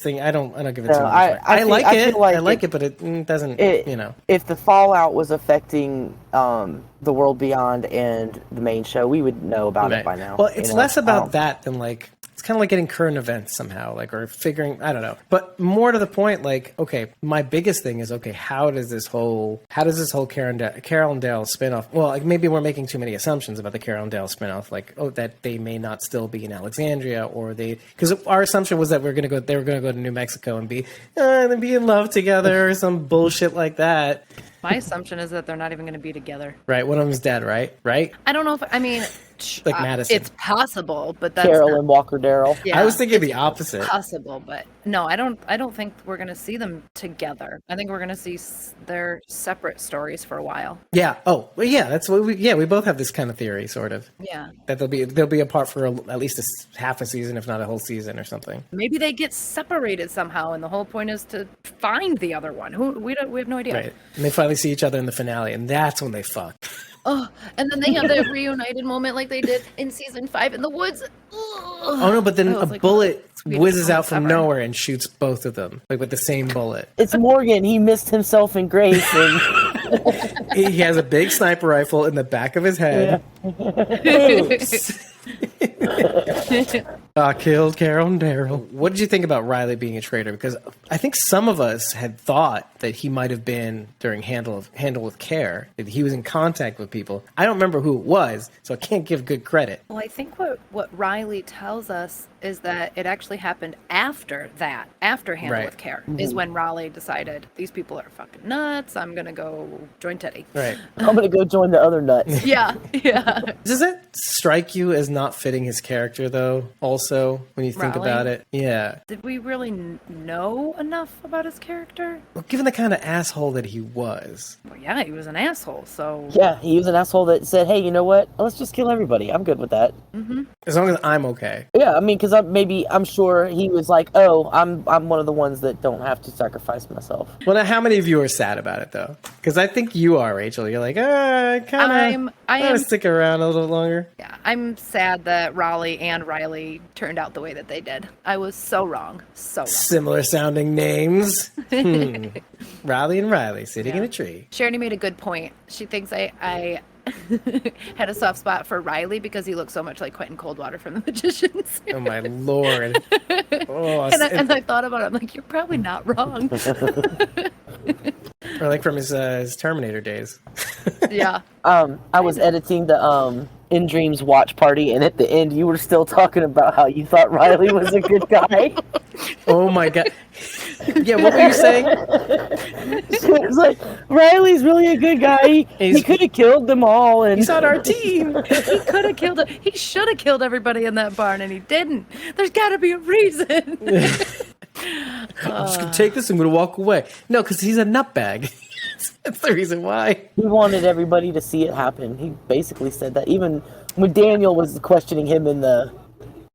think I don't give it too much. I like it, but it doesn't. If the fallout was affecting The World Beyond and the main show, we would know about it by now. Well, it's less about that than like. It's kind of like getting current events somehow, like, or figuring, I don't know. But more to the point, like, okay, my biggest thing is, okay, how does this whole Carol and Dale spinoff, well, like, maybe we're making too many assumptions about the Carol and Dale spinoff, like, that they may not still be in Alexandria, or because our assumption was that they were going to go to New Mexico and be in love together, or some bullshit like that. My assumption is that they're not even going to be together. Right, one of them's dead, right? I don't know like Madison. It's possible, but that's Carol and Walker Darrell. Yeah, I was thinking the opposite. Possible, but No, I don't think we're gonna see them together. I think we're gonna see their separate stories for a while. Yeah. Oh, well, yeah. That's what we both have this kind of theory, sort of. Yeah. That they'll be apart for at least half a season, if not a whole season or something. Maybe they get separated somehow, and the whole point is to find the other one. We have no idea. Right. And they finally see each other in the finale, and that's when they fuck. Oh, and then they have that reunited moment like they did in season 5 in the woods. Ugh. Oh no! But then a bullet whizzes out from nowhere and shoots both of them, like with the same bullet. It's Morgan. He missed himself in Grace, and he has a big sniper rifle in the back of his head. I killed Carol and Daryl. What did you think about Riley being a traitor? Because I think some of us had thought that he might have been during Handle with Care, that he was in contact with people. I don't remember who it was, so I can't give good credit. Well, I think what Riley tells us is that it actually happened after that, after Handle with Care, is when Riley decided, these people are fucking nuts, I'm gonna go join Teddy. Right. I'm gonna go join the other nuts. Yeah. Does it strike you as not fitting his character, though, also, when you think Riley? about it? Yeah. Did we really know enough about his character? Well, given the kind of asshole that he was. Well, yeah, he was an asshole, so... Yeah, he was an asshole that said, hey, you know what? Let's just kill everybody. I'm good with that. Mm-hmm. As long as I'm okay. Yeah, I mean, because I'm sure he was like, oh, I'm one of the ones that don't have to sacrifice myself. Well, now, how many of you are sad about it, though? Because I think you are, Rachel. You're like, I kind of stick around a little longer. Yeah, I'm sad that Raleigh and Riley turned out the way that they did. I was so wrong. So wrong. Similar sounding names. Raleigh and Riley sitting in a tree. Sharony made a good point. She thinks I had a soft spot for Riley because he looks so much like Quentin Coldwater from The Magicians. Oh my lord. Oh, and I thought about it. I'm like, you're probably not wrong. Or like from his Terminator days. Yeah. I was editing the In Dreams watch party, and at the end, you were still talking about how you thought Riley was a good guy. Oh my god. Yeah, what were you saying? It was like, Riley's really a good guy. He could have killed them all. And he's on our team. He could have killed He should have killed everybody in that barn, and he didn't. There's got to be a reason. I'm just going to take this and I'm going to walk away. No, because he's a nutbag. That's the reason why. He wanted everybody to see it happen. He basically said that. Even when Daniel was questioning him and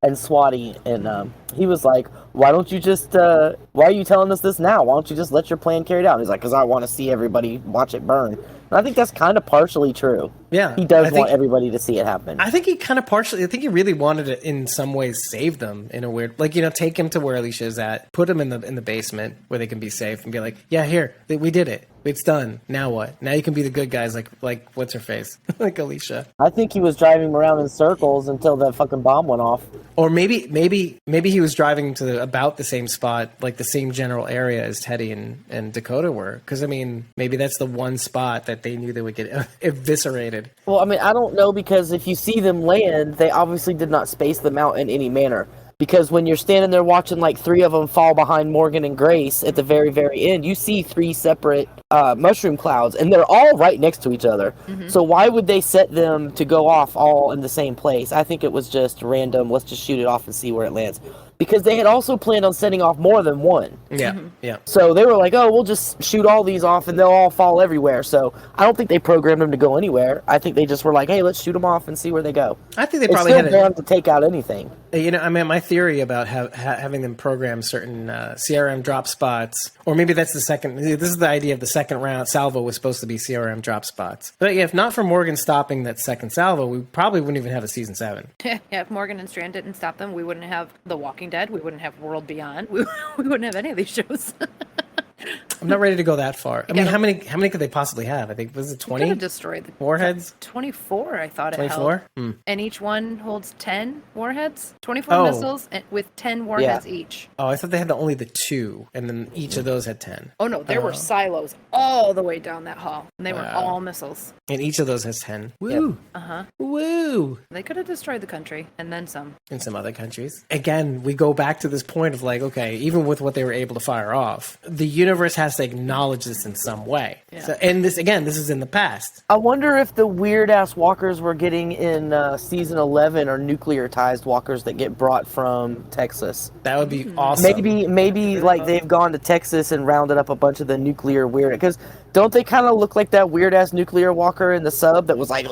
Swati, and he was like, why don't you just, why are you telling us this now? Why don't you just let your plan carry out? He's like, because I want to see everybody watch it burn. And I think that's kind of partially true. Yeah. He does want everybody to see it happen. I think he he really wanted to, in some ways, save them in a weird, like, take him to where Alicia's at, put him in the basement where they can be safe and be like, yeah, here, we did it. It's done. Now what? Now you can be the good guys like what's her face? Like Alicia. I think he was driving him around in circles until that fucking bomb went off. Or maybe he was driving to about the same spot, like the same general area as Teddy and Dakota were. Because, I mean, maybe that's the one spot that they knew they would get eviscerated. Well, I mean, I don't know, because if you see them land, they obviously did not space them out in any manner. Because when you're standing there watching like 3 of them fall behind Morgan and Grace at the very, very end, you see 3 separate mushroom clouds, and they're all right next to each other. Mm-hmm. So why would they set them to go off all in the same place? I think it was just random. Let's just shoot it off and see where it lands. Because they had also planned on setting off more than one. Yeah, mm-hmm. Yeah. So they were like, oh, we'll just shoot all these off and they'll all fall everywhere. So I don't think they programmed them to go anywhere. I think they just were like, hey, let's shoot them off and see where they go. I think they probably had them to take out anything. I mean, my theory about having them program certain CRM drop spots, or maybe that's the second. This is the idea of the second round salvo was supposed to be CRM drop spots. But yeah, if not for Morgan stopping that second salvo, we probably wouldn't even have a season 7. Yeah, if Morgan and Strand didn't stop them, we wouldn't have The Walking Dead. We wouldn't have World Beyond. We wouldn't have any of these shows. I'm not ready to go that far. I mean, how many could they possibly have? I think, was it 20? Destroyed the warheads? 24, I thought 24? It held. And each one holds 10 warheads. 24 missiles with 10 warheads each. Oh, I thought they had only the 2, and then each of those had 10. Oh, no, there were silos all the way down that hall, and they were all missiles. And each of those has 10. Woo! Yep. Uh-huh. Woo! They could have destroyed the country, and then some. In some other countries. Again, we go back to this point of like, okay, even with what they were able to fire off, the universe has has to acknowledge this in some way. Yeah. So, and this is in the past. I wonder if the weird-ass walkers we're getting in season 11 are nuclear-tized walkers that get brought from Texas. That would be awesome. Maybe like they've gone to Texas and rounded up a bunch of the nuclear weird... Because don't they kind of look like that weird-ass nuclear walker in the sub that was like...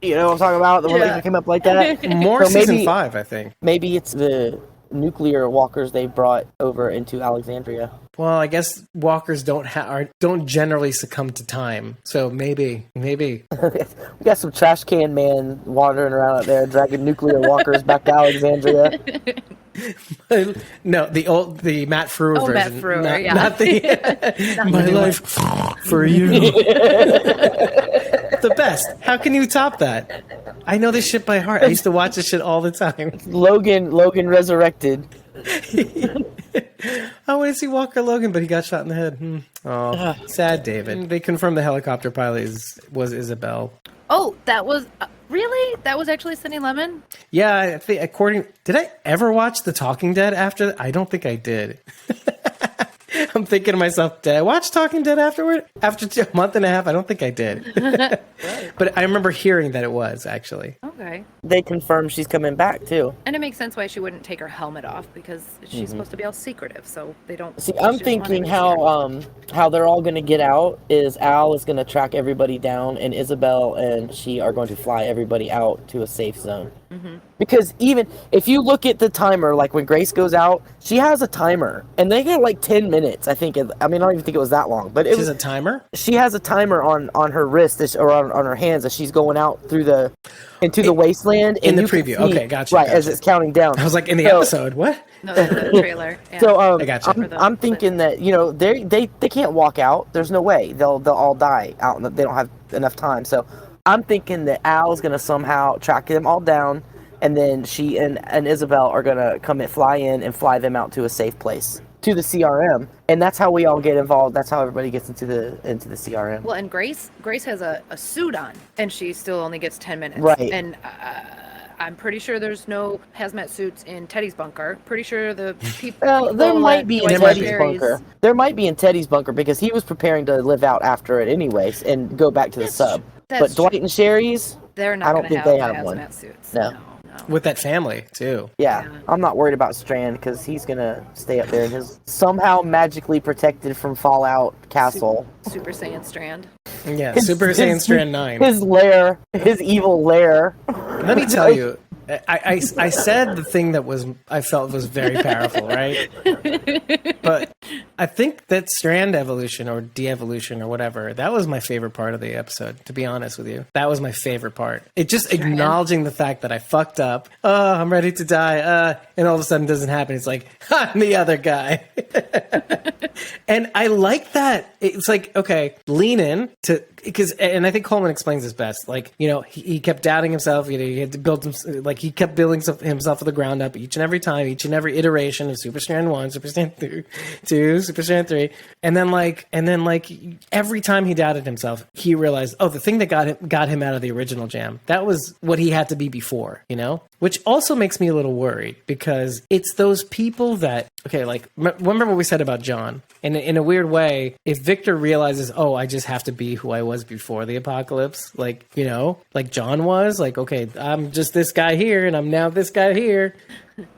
You know what I'm talking about? The one that came up like that? More so season 5, I think. Maybe it's the nuclear walkers they brought over into Alexandria. Well, I guess walkers don't generally succumb to time, so maybe. We got some trash can man wandering around out there dragging nuclear walkers back to Alexandria. No, the Matt Frewer version. Matt Frewer, not the my life for you. The best. How can you top that? I know this shit by heart. I used to watch this shit all the time. Logan resurrected. I want to see Walker Logan, but he got shot in the head. Oh, sad David. They confirmed the helicopter pilot was Isabel. Oh, that was... really? That was actually Cindy Lemon? Yeah, I think did I ever watch The Talking Dead after? I don't think I did. I'm thinking to myself, did I watch Talking Dead afterward? After a month and a half? I don't think I did. But I remember hearing that it was, actually. Okay. They confirmed she's coming back, too. And it makes sense why she wouldn't take her helmet off, because she's supposed to be all secretive, so they don't... See, I'm thinking how they're all going to get out is Al is going to track everybody down, and Isabel and she are going to fly everybody out to a safe zone. Mm-hmm. Because even if you look at the timer, like when Grace goes out, she has a timer, and they get like 10 minutes, I think. I mean, I don't even think it was that long. But she has a timer? She has a timer on her wrist or on her hands as she's going out into the wasteland. In the preview. Okay, gotcha. Right, as it's counting down. I was like, in the episode, what? No, the trailer. Yeah. So I gotcha. I'm thinking that, they can't walk out. There's no way. They'll all die out. They don't have enough time. So I'm thinking that Al's going to somehow track them all down, and then she and Isabel are going to fly in and fly them out to a safe place, to the CRM. And that's how we all get involved. That's how everybody gets into the CRM. Well, and Grace has a suit on, and she still only gets 10 minutes. Right. And I'm pretty sure there's no hazmat suits in Teddy's bunker. Pretty sure the people... Well, there might be in Teddy's bunker. There might be in Teddy's bunker, because he was preparing to live out after it anyways and go back to the sub. But Dwight and Sherry's, they're not I don't think they have hazmat one. Suits. No. With that family, too. Yeah. I'm not worried about Strand, because he's going to stay up there in his somehow magically protected from Fallout castle. Super Saiyan Strand. Yeah, Super Saiyan Strand 9. His lair, his evil lair. Let me tell you, I said the thing that I felt was very powerful, right? But I think that Strand evolution or de-evolution or whatever, that was my favorite part of the episode, to be honest with you. That was my favorite part. It just acknowledging the fact that I fucked up. Oh, I'm ready to die. And all of a sudden it doesn't happen. It's like, I'm the other guy. And I like that. It's like, okay, lean in to... and I think Coleman explains this best. Like, he kept doubting himself. He had to build he kept building himself from the ground up each and every time, each and every iteration of Super Strand 1, Super Strand 2, Super Strand 3. And then every time he doubted himself, he realized, the thing that got him out of the original jam, that was what he had to be before, Which also makes me a little worried, because it's those people that, okay, like, remember what we said about John? And in a weird way, if Victor realizes, I just have to be who I was before the apocalypse, like John was, like, okay, I'm just this guy here, and I'm now this guy here.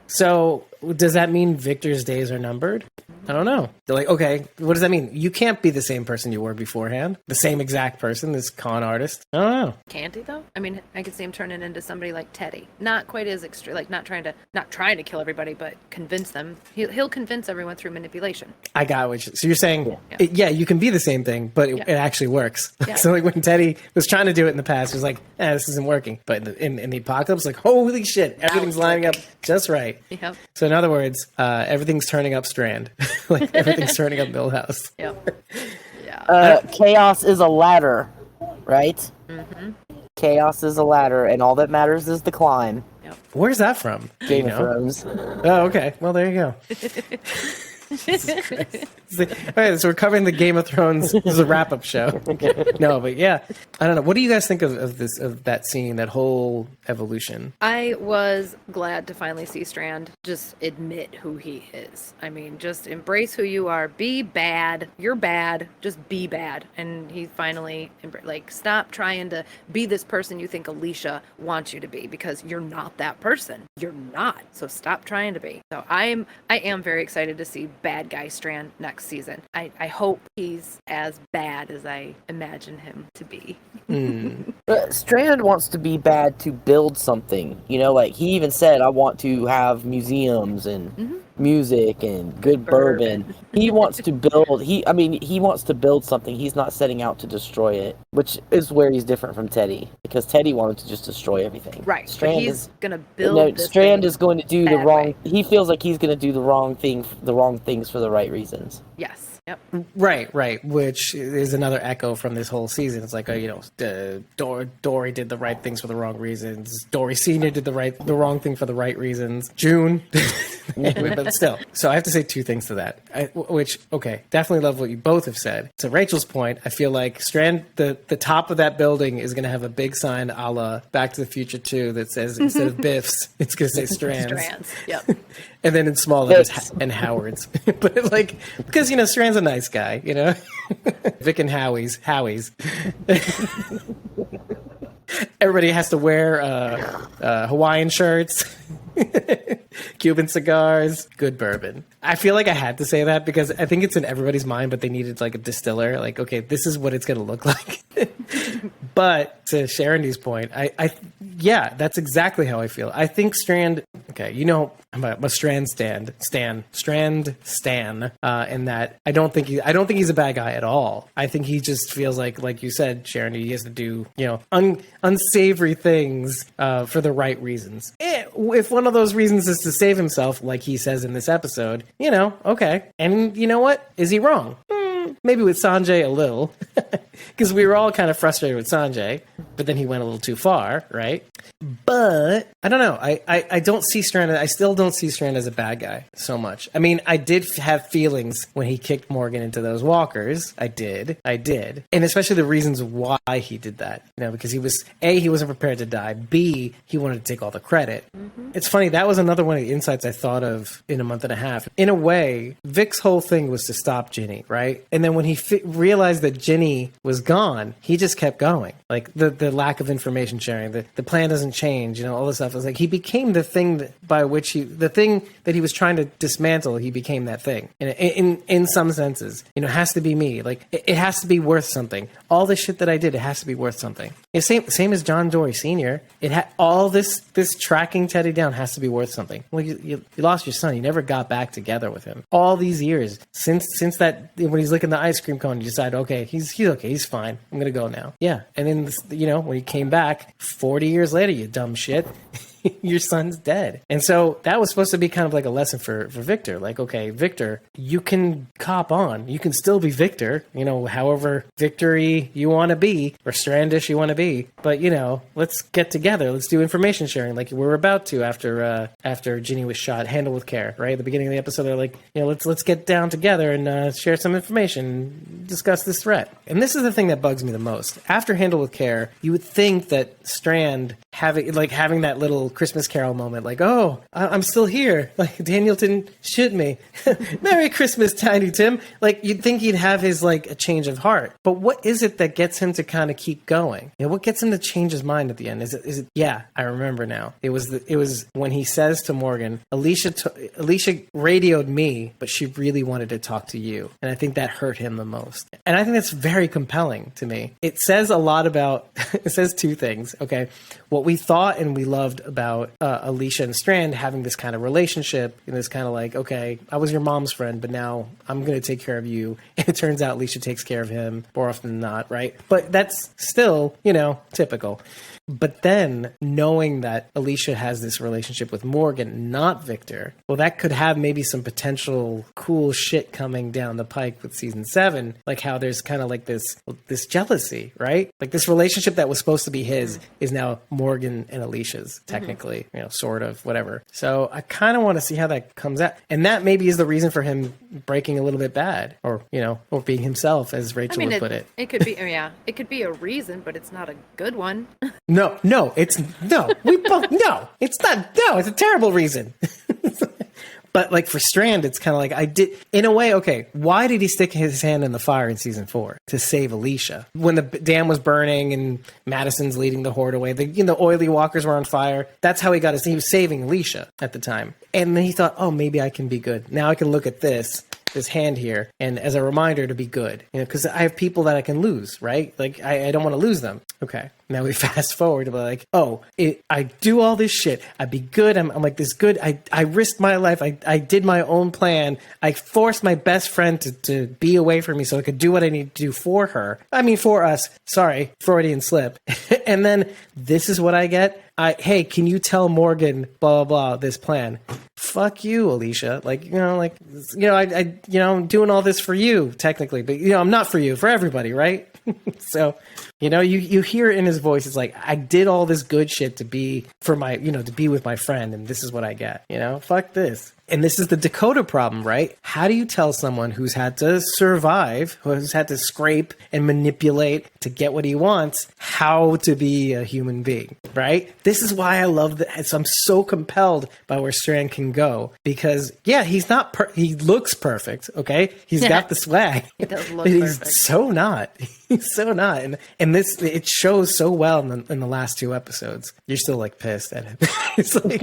So does that mean Victor's days are numbered? I don't know. They're like, okay, what does that mean? You can't be the same person you were beforehand. The same exact person, this con artist. I don't know. Can't he though? I mean, I could see him turning into somebody like Teddy. Not quite as extreme, like not trying to kill everybody, but convince them. He'll convince everyone through manipulation. I got what so you're saying. Yeah, you can be the same thing, but it actually works. Yeah. So like when Teddy was trying to do it in the past, it was like, this isn't working. But in the apocalypse, like, holy shit, everything's lining up just right. Yep. So in other words, everything's turning up Strand. Like everything's turning up Millhouse. Yep. Yeah. Chaos is a ladder, right? Mm-hmm. Chaos is a ladder, and all that matters is the climb. Yep. Where's that from? Game of Thrones. Oh, okay. Well, there you go. All right, so we're covering the Game of Thrones. This is a wrap-up show. No, but yeah, I don't know. What do you guys think of that scene, that whole evolution? I was glad to finally see Strand just admit who he is. I mean, just embrace who you are. Be bad. You're bad. Just be bad. And he finally, stop trying to be this person you think Alicia wants you to be, because you're not that person. You're not. So stop trying to be. So I am very excited to see bad guy Strand next season. I hope he's as bad as I imagine him to be. Strand wants to be bad to build something. You know, like he even said, I want to have museums and music and good bourbon. He wants to build. He wants to build something. He's not setting out to destroy it, which is where he's different from Teddy, because Teddy wanted to just destroy everything. Right. Strand he's gonna build. Strand is going to do the wrong. He feels like he's going to do the wrong things for the right reasons. Yes. Yep. Right. Which is another echo from this whole season. It's like, Dory did the right things for the wrong reasons. Dory Sr. did the wrong thing for the right reasons. June. Anyway, but still. So I have to say two things to that. Definitely love what you both have said. To Rachel's point, I feel like Strand, the top of that building is going to have a big sign a la Back to the Future 2 that says, instead of Biff's, it's going to say Strands. Strands. Yep. And then in small letters, and Howard's. But because, Strand's a nice guy, Vic and Howie's. Everybody has to wear Hawaiian shirts, Cuban cigars, good bourbon. I feel like I had to say that because I think it's in everybody's mind, but they needed like a distiller. Like, okay, this is what it's going to look like. But to Sharondy's point, that's exactly how I feel. I think Strand, I'm a Strand Stan, in that I don't think he's a bad guy at all. I think he just feels like you said, Sharon, he has to do, unsavory things for the right reasons. If one of those reasons is to save himself, like he says in this episode, okay. And you know what? Is he wrong? Maybe with Sanjay a little, because we were all kind of frustrated with Sanjay, but then he went a little too far, right? But I don't know. I don't see Strand. I still don't see Strand as a bad guy so much. I mean, I did have feelings when he kicked Morgan into those walkers. I did, and especially the reasons why he did that. Because he wasn't prepared to die. B, he wanted to take all the credit. Mm-hmm. It's funny. That was another one of the insights I thought of in a month and a half. In a way, Vic's whole thing was to stop Ginny, right? And then when he realized that Ginny was gone, he just kept going. Like the lack of information sharing, the plan doesn't change, all this stuff. It was like he became the thing the thing that he was trying to dismantle. He became that thing. And in some senses, it has to be me. Like it has to be worth something. All the shit that I did, it has to be worth something. Same as John Dory Sr. It had all this tracking Teddy down has to be worth something. Well, you lost your son. You never got back together with him. All these years since that, when he's licking the ice cream cone, you decide, okay, he's okay, he's fine. I'm gonna go now. Yeah, and then when he came back 40 years later, you dumb shit. Your son's dead. And so that was supposed to be kind of like a lesson for Victor. Like, okay, Victor, you can cop on. You can still be Victor, however victory you want to be or Strandish you want to be. But, let's get together. Let's do information sharing like we're about to after Ginny was shot. Handle with care, right? At the beginning of the episode, they're like, let's get down together and share some information, discuss this threat. And this is the thing that bugs me the most. After Handle with Care, you would think that Strand having that little Christmas Carol moment, like, oh, I'm still here. Like, Daniel didn't shoot me. Merry Christmas, Tiny Tim. Like, you'd think he'd have his, a change of heart. But what is it that gets him to kind of keep going? What gets him to change his mind at the end? Is it? Yeah, I remember now. It was when he says to Morgan, Alicia radioed me, but she really wanted to talk to you. And I think that hurt him the most. And I think that's very compelling to me. It says a lot about, it says two things, okay? What we thought and we loved about Alicia and Strand having this kind of relationship, and this kind of like, okay, I was your mom's friend, but now I'm going to take care of you. And it turns out Alicia takes care of him more often than not, right? But that's still, typical. But then knowing that Alicia has this relationship with Morgan, not Victor, well, that could have maybe some potential cool shit coming down the pike with season 7, like how there's kind of like this jealousy, right? Like this relationship that was supposed to be his is now Morgan Morgan and Alicia's, technically, sort of, whatever. So I kind of want to see how that comes out. And that maybe is the reason for him breaking a little bit bad, or, or being himself, as Rachel would put it. It could be, it could be a reason, but it's not a good one. No, it's a terrible reason. But like for Strand, it's kind of like in a way, okay, why did he stick his hand in the fire in season 4? To save Alicia. When the dam was burning and Madison's leading the horde away, the oily walkers were on fire. That's how he he was saving Alicia at the time. And then he thought, oh, maybe I can be good. Now I can look at this hand here, and as a reminder to be good, because I have people that I can lose, right? Like I don't want to lose them. Okay, now we fast forward to be like, I do all this shit. I be good. I'm like this good. I risked my life. I did my own plan. I forced my best friend to be away from me so I could do what I need to do for her. I mean, for us. Sorry, Freudian slip. And then this is what I get. Hey, can you tell Morgan blah blah blah this plan? Fuck you, Alicia. I'm doing all this for you technically, but I'm not for you, for everybody, right? So, you hear it in his voice. It's like, I did all this good shit to be for my, to be with my friend, and this is what I get. Fuck this. And this is the Dakota problem, right? How do you tell someone who's had to survive, who's had to scrape and manipulate to get what he wants, how to be a human being, right? This is why I love that. So I'm so compelled by where Strand can go, because he's not, he looks perfect. Okay. He's got the swag, he does look but he's perfect. so not. He's so not. And this, it shows so well in the last 2 episodes. You're still like pissed at him. It's like,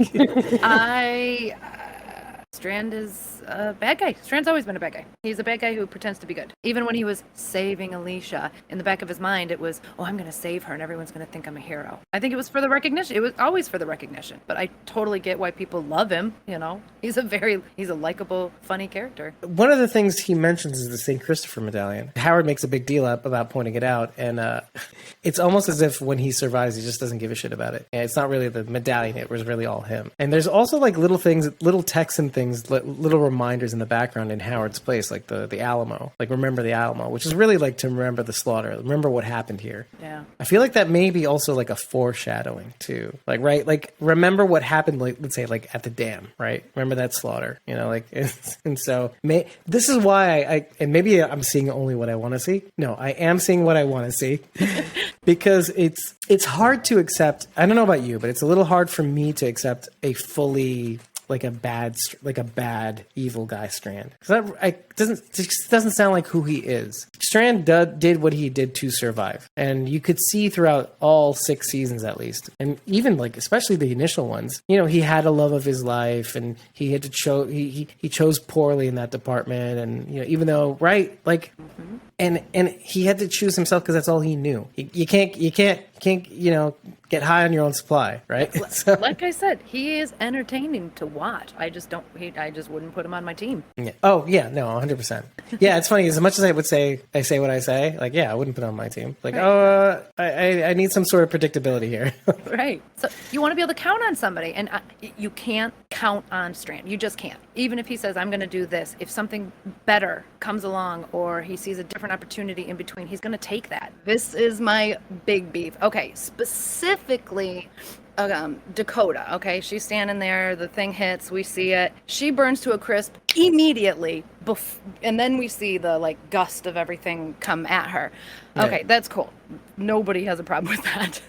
Strand is a bad guy. Strand's always been a bad guy. He's a bad guy who pretends to be good. Even when he was saving Alicia, in the back of his mind, it was, I'm going to save her and everyone's going to think I'm a hero. I think it was for the recognition. It was always for the recognition. But I totally get why people love him, He's a likable, funny character. One of the things he mentions is the St. Christopher medallion. Howard makes a big deal about pointing it out. And it's almost as if when he survives, he just doesn't give a shit about it. And it's not really the medallion. It was really all him. And there's also like little things, little texts and things, little reminders in the background in Howard's place, like the Alamo, like remember the Alamo, which is really like to remember the slaughter, remember what happened here. Yeah. I feel like that may be also like a foreshadowing too, like, right? Like remember what happened, like let's say like at the dam, right? Remember that slaughter, and so this is why and maybe I'm seeing only what I want to see. No, I am seeing what I want to see because it's hard to accept. I don't know about you, but it's a little hard for me to accept a fully like a bad evil guy Strand. It doesn't sound like who he is. Strand did what he did to survive, and you could see throughout all 6 seasons at least, and even like especially the initial ones. He had a love of his life, and he had to he chose poorly in that department, and even though and he had to choose himself because that's all he knew. You can't get high on your own supply, right? So, like I said, he is entertaining to watch. I just wouldn't put him on my team. Yeah. Oh yeah, no, 100%. Yeah, it's funny. As much as I say what I say. Like, yeah, I wouldn't put him on my team. Like, right. I need some sort of predictability here. Right. So you want to be able to count on somebody, and you can't count on Strand. You just can't. Even if he says, "I'm going to do this," if something better comes along, or he sees a different opportunity in between, he's going to take that. This is my big beef. Okay, specifically Dakota. Okay, she's standing there, the thing hits, we see it, she burns to a crisp immediately, and then we see the gust of everything come at her. Okay, that's cool. Nobody has a problem with that.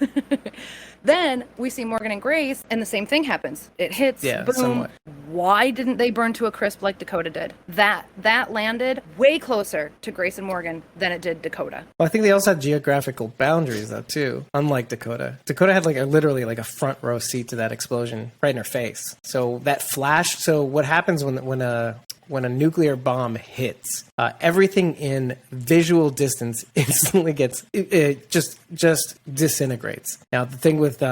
Then we see Morgan and Grace, and the same thing happens. It hits, boom. Somewhat. Why didn't they burn to a crisp like Dakota did? That landed way closer to Grace and Morgan than it did Dakota. Well, I think they also had geographical boundaries, though, too. Unlike Dakota. Dakota had literally a front row seat to that explosion right in her face. So that flash. So what happens when a nuclear bomb hits, everything in visual distance instantly gets just disintegrates. Now the thing with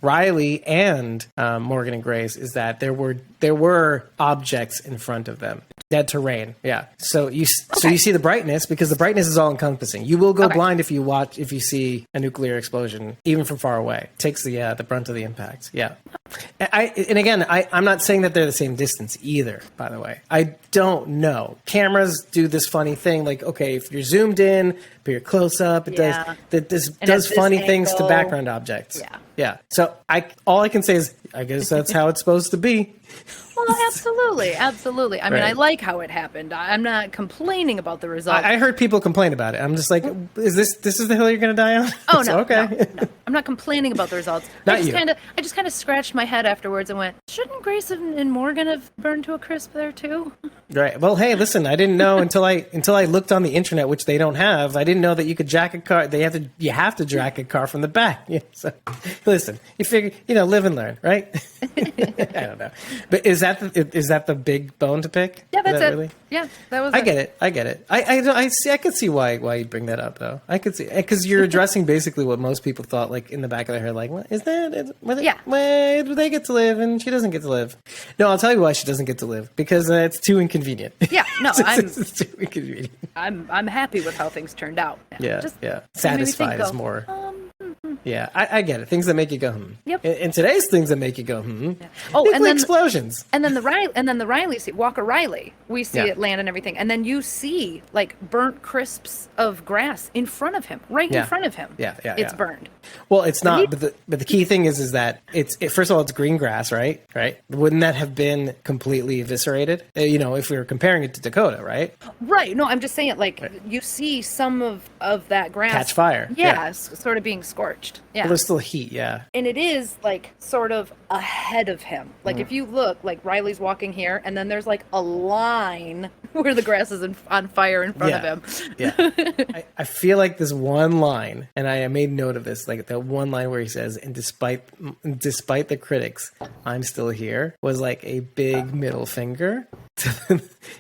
Riley and Morgan and Grace is that there were objects in front of them. Dead terrain, yeah. So you see the brightness, because the brightness is all encompassing. You will go blind if you see a nuclear explosion, even from far away. It takes the brunt of the impact. Yeah. I'm not saying that they're the same distance either. By the way, I don't know. Cameras do this funny thing, if you're zoomed in, but you're close up, it does funny things to background objects. Yeah. So all I can say is, I guess that's how it's supposed to be. Well, absolutely. I mean, I like how it happened. I'm not complaining about the result. I heard people complain about it. I'm just like, this is the hill you're going to die on? Oh, no, okay. no. I'm not complaining about the results. I just kind of scratched my head afterwards and went, shouldn't Grace and Morgan have burned to a crisp there too? Right. Well, hey, listen, I didn't know until I looked on the internet, which they don't have. I didn't know that you could jack a car. You have to jack a car from the back. Yeah, so listen, you figure, live and learn, right? I don't know. But is that the big bone to pick? Yeah, that's it. Really? Yeah, that was. I get it. I could see why you bring that up though. I could see, because you're addressing basically what most people thought, like in the back of their head, like, what is that? Why do they get to live and she doesn't get to live? No, I'll tell you why she doesn't get to live, because it's too inconvenient. Yeah, no, it's too inconvenient. I'm happy with how things turned out. Yeah, satisfied is more. Yeah, I get it. Things that make you go, Yep. And today's things that make you go, Yeah. Oh, and then explosions. And then the Riley see Walker Riley. We see it land and everything, and then you see like burnt crisps of grass in front of him, in front of him. Yeah. It's burned. Well, it's not. But the key thing is that first of all, it's green grass, right? Right. Wouldn't that have been completely eviscerated? If we were comparing it to Dakota, right? Right. No, I'm just saying, you see some of that grass catch fire. Yeah, sort of being scorched. Yeah. Well, there's still heat. Yeah. And it is like sort of ahead of him. Like if you look, like Riley's walking here, and then there's like a line where the grass is on fire in front of him. Yeah. I feel like this one line, and I made note of this, like that one line where he says, "And despite the critics, I'm still here," was like a big middle finger.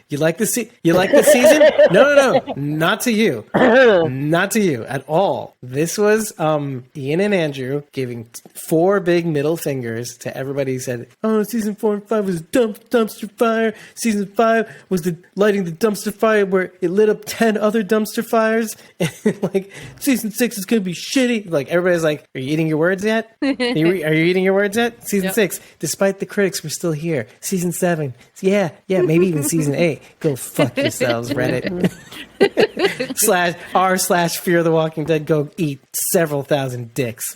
You like the season? No, not to you, not to you at all. This was Ian and Andrew giving 4 big middle fingers to everybody who said, "Oh, season 4 and 5 was dumpster fire. Season 5 was the lighting the dumpster fire where it lit up 10 other dumpster fires. And like season 6 is gonna be shitty." Like everybody's like, "Are you eating your words yet? Are you eating your words yet?" Season 6, despite the critics, we're still here. Season 7, yeah, maybe even season 8. Go fuck yourselves, Reddit. /r/Fear the Walking Dead. Go eat several thousand dicks.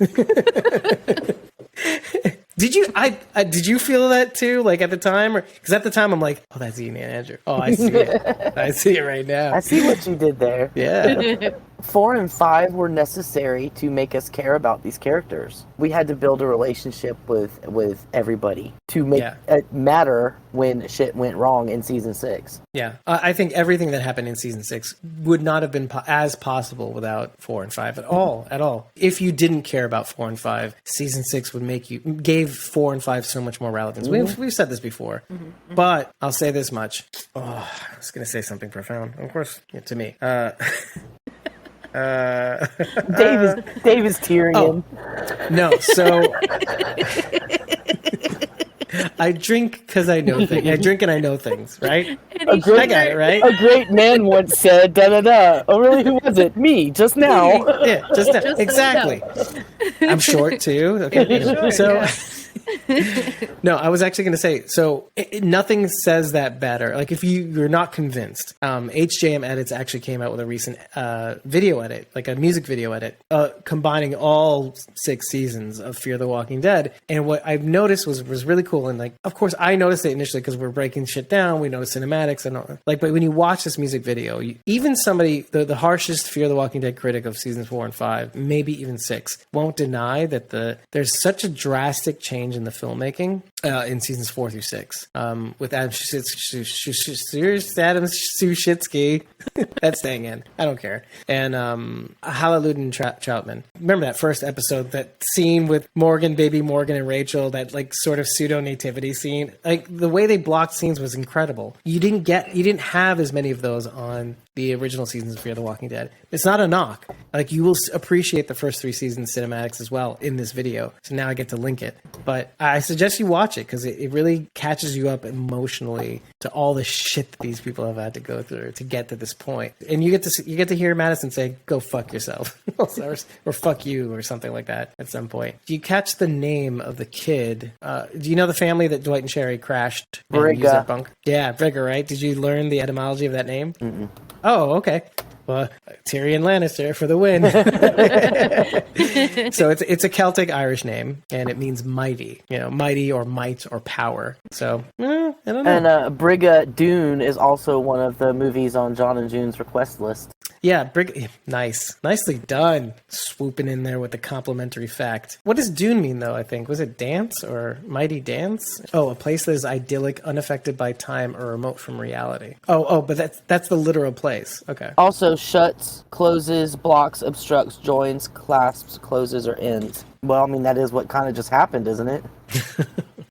Did you feel that too? Like at the time, because at the time I'm like, oh, that's Ian and Andrew. Oh, I see it. I see it right now. I see what you did there. Yeah. 4 and 5 were necessary to make us care about these characters. We had to build a relationship with everybody to make it matter when shit went wrong in season 6. Yeah, I think everything that happened in season 6 would not have been as possible without 4 and 5 at all. If you didn't care about 4 and 5, season 6 gave 4 and 5 so much more relevance. Mm-hmm. We've said this before, but I'll say this much. Oh, I was going to say something profound, of course, to me. Dave is tearing in. No, so I drink because I know things. I drink and I know things, right? I got it, right? A great man once said, da-da-da. Oh, really? Who was it? Me, just now. Yeah, just now. Exactly. I'm short, too. Okay. Sure, so... Yeah. No, I was actually going to say, so nothing says that better. Like if you're not convinced, HJM Edits actually came out with a recent video edit, like a music video edit, combining all 6 seasons of Fear the Walking Dead. And what I've noticed was really cool. And like, of course, I noticed it initially because we're breaking shit down. We noticed cinematics and all. Like, but when you watch this music video, even somebody, the harshest Fear the Walking Dead critic of seasons 4 and 5, maybe even 6, won't deny that there's such a drastic change in the filmmaking in seasons 4 through 6 with Adam Sushitsky. That's staying in. I don't care. And Haliludin Troutman. Remember that first episode, that scene with baby Morgan and Rachel, that like sort of pseudo nativity scene. Like the way they blocked scenes was incredible. You didn't have as many of those on the original seasons of Fear the Walking Dead. It's not a knock. Like you will appreciate the first 3 seasons cinematics as well in this video. So now I get to link it. But I suggest you watch it because it really catches you up emotionally to all the shit that these people have had to go through to get to this point. And you get to hear Madison say, "Go fuck yourself," or "fuck you," or something like that at some point. Do you catch the name of the kid? Do you know the family that Dwight and Sherry crashed and used their bunk? Yeah, Brigger, right? Did you learn the etymology of that name? Mm-mm. Oh, okay. Well, Tyrion Lannister for the win. So it's a Celtic Irish name, and it means mighty. Mighty or might or power. So I don't know. And Brigga Dune is also one of the movies on John and June's request list. Yeah, nicely done. Swooping in there with the complimentary fact. What does Dune mean, though? I think was it dance or mighty dance? Oh, a place that is idyllic, unaffected by time, or remote from reality. Oh, but that's the literal place. Okay. Also, shuts, closes, blocks, obstructs, joins, clasps, closes, or ends. Well, I mean, that is what kind of just happened, isn't it?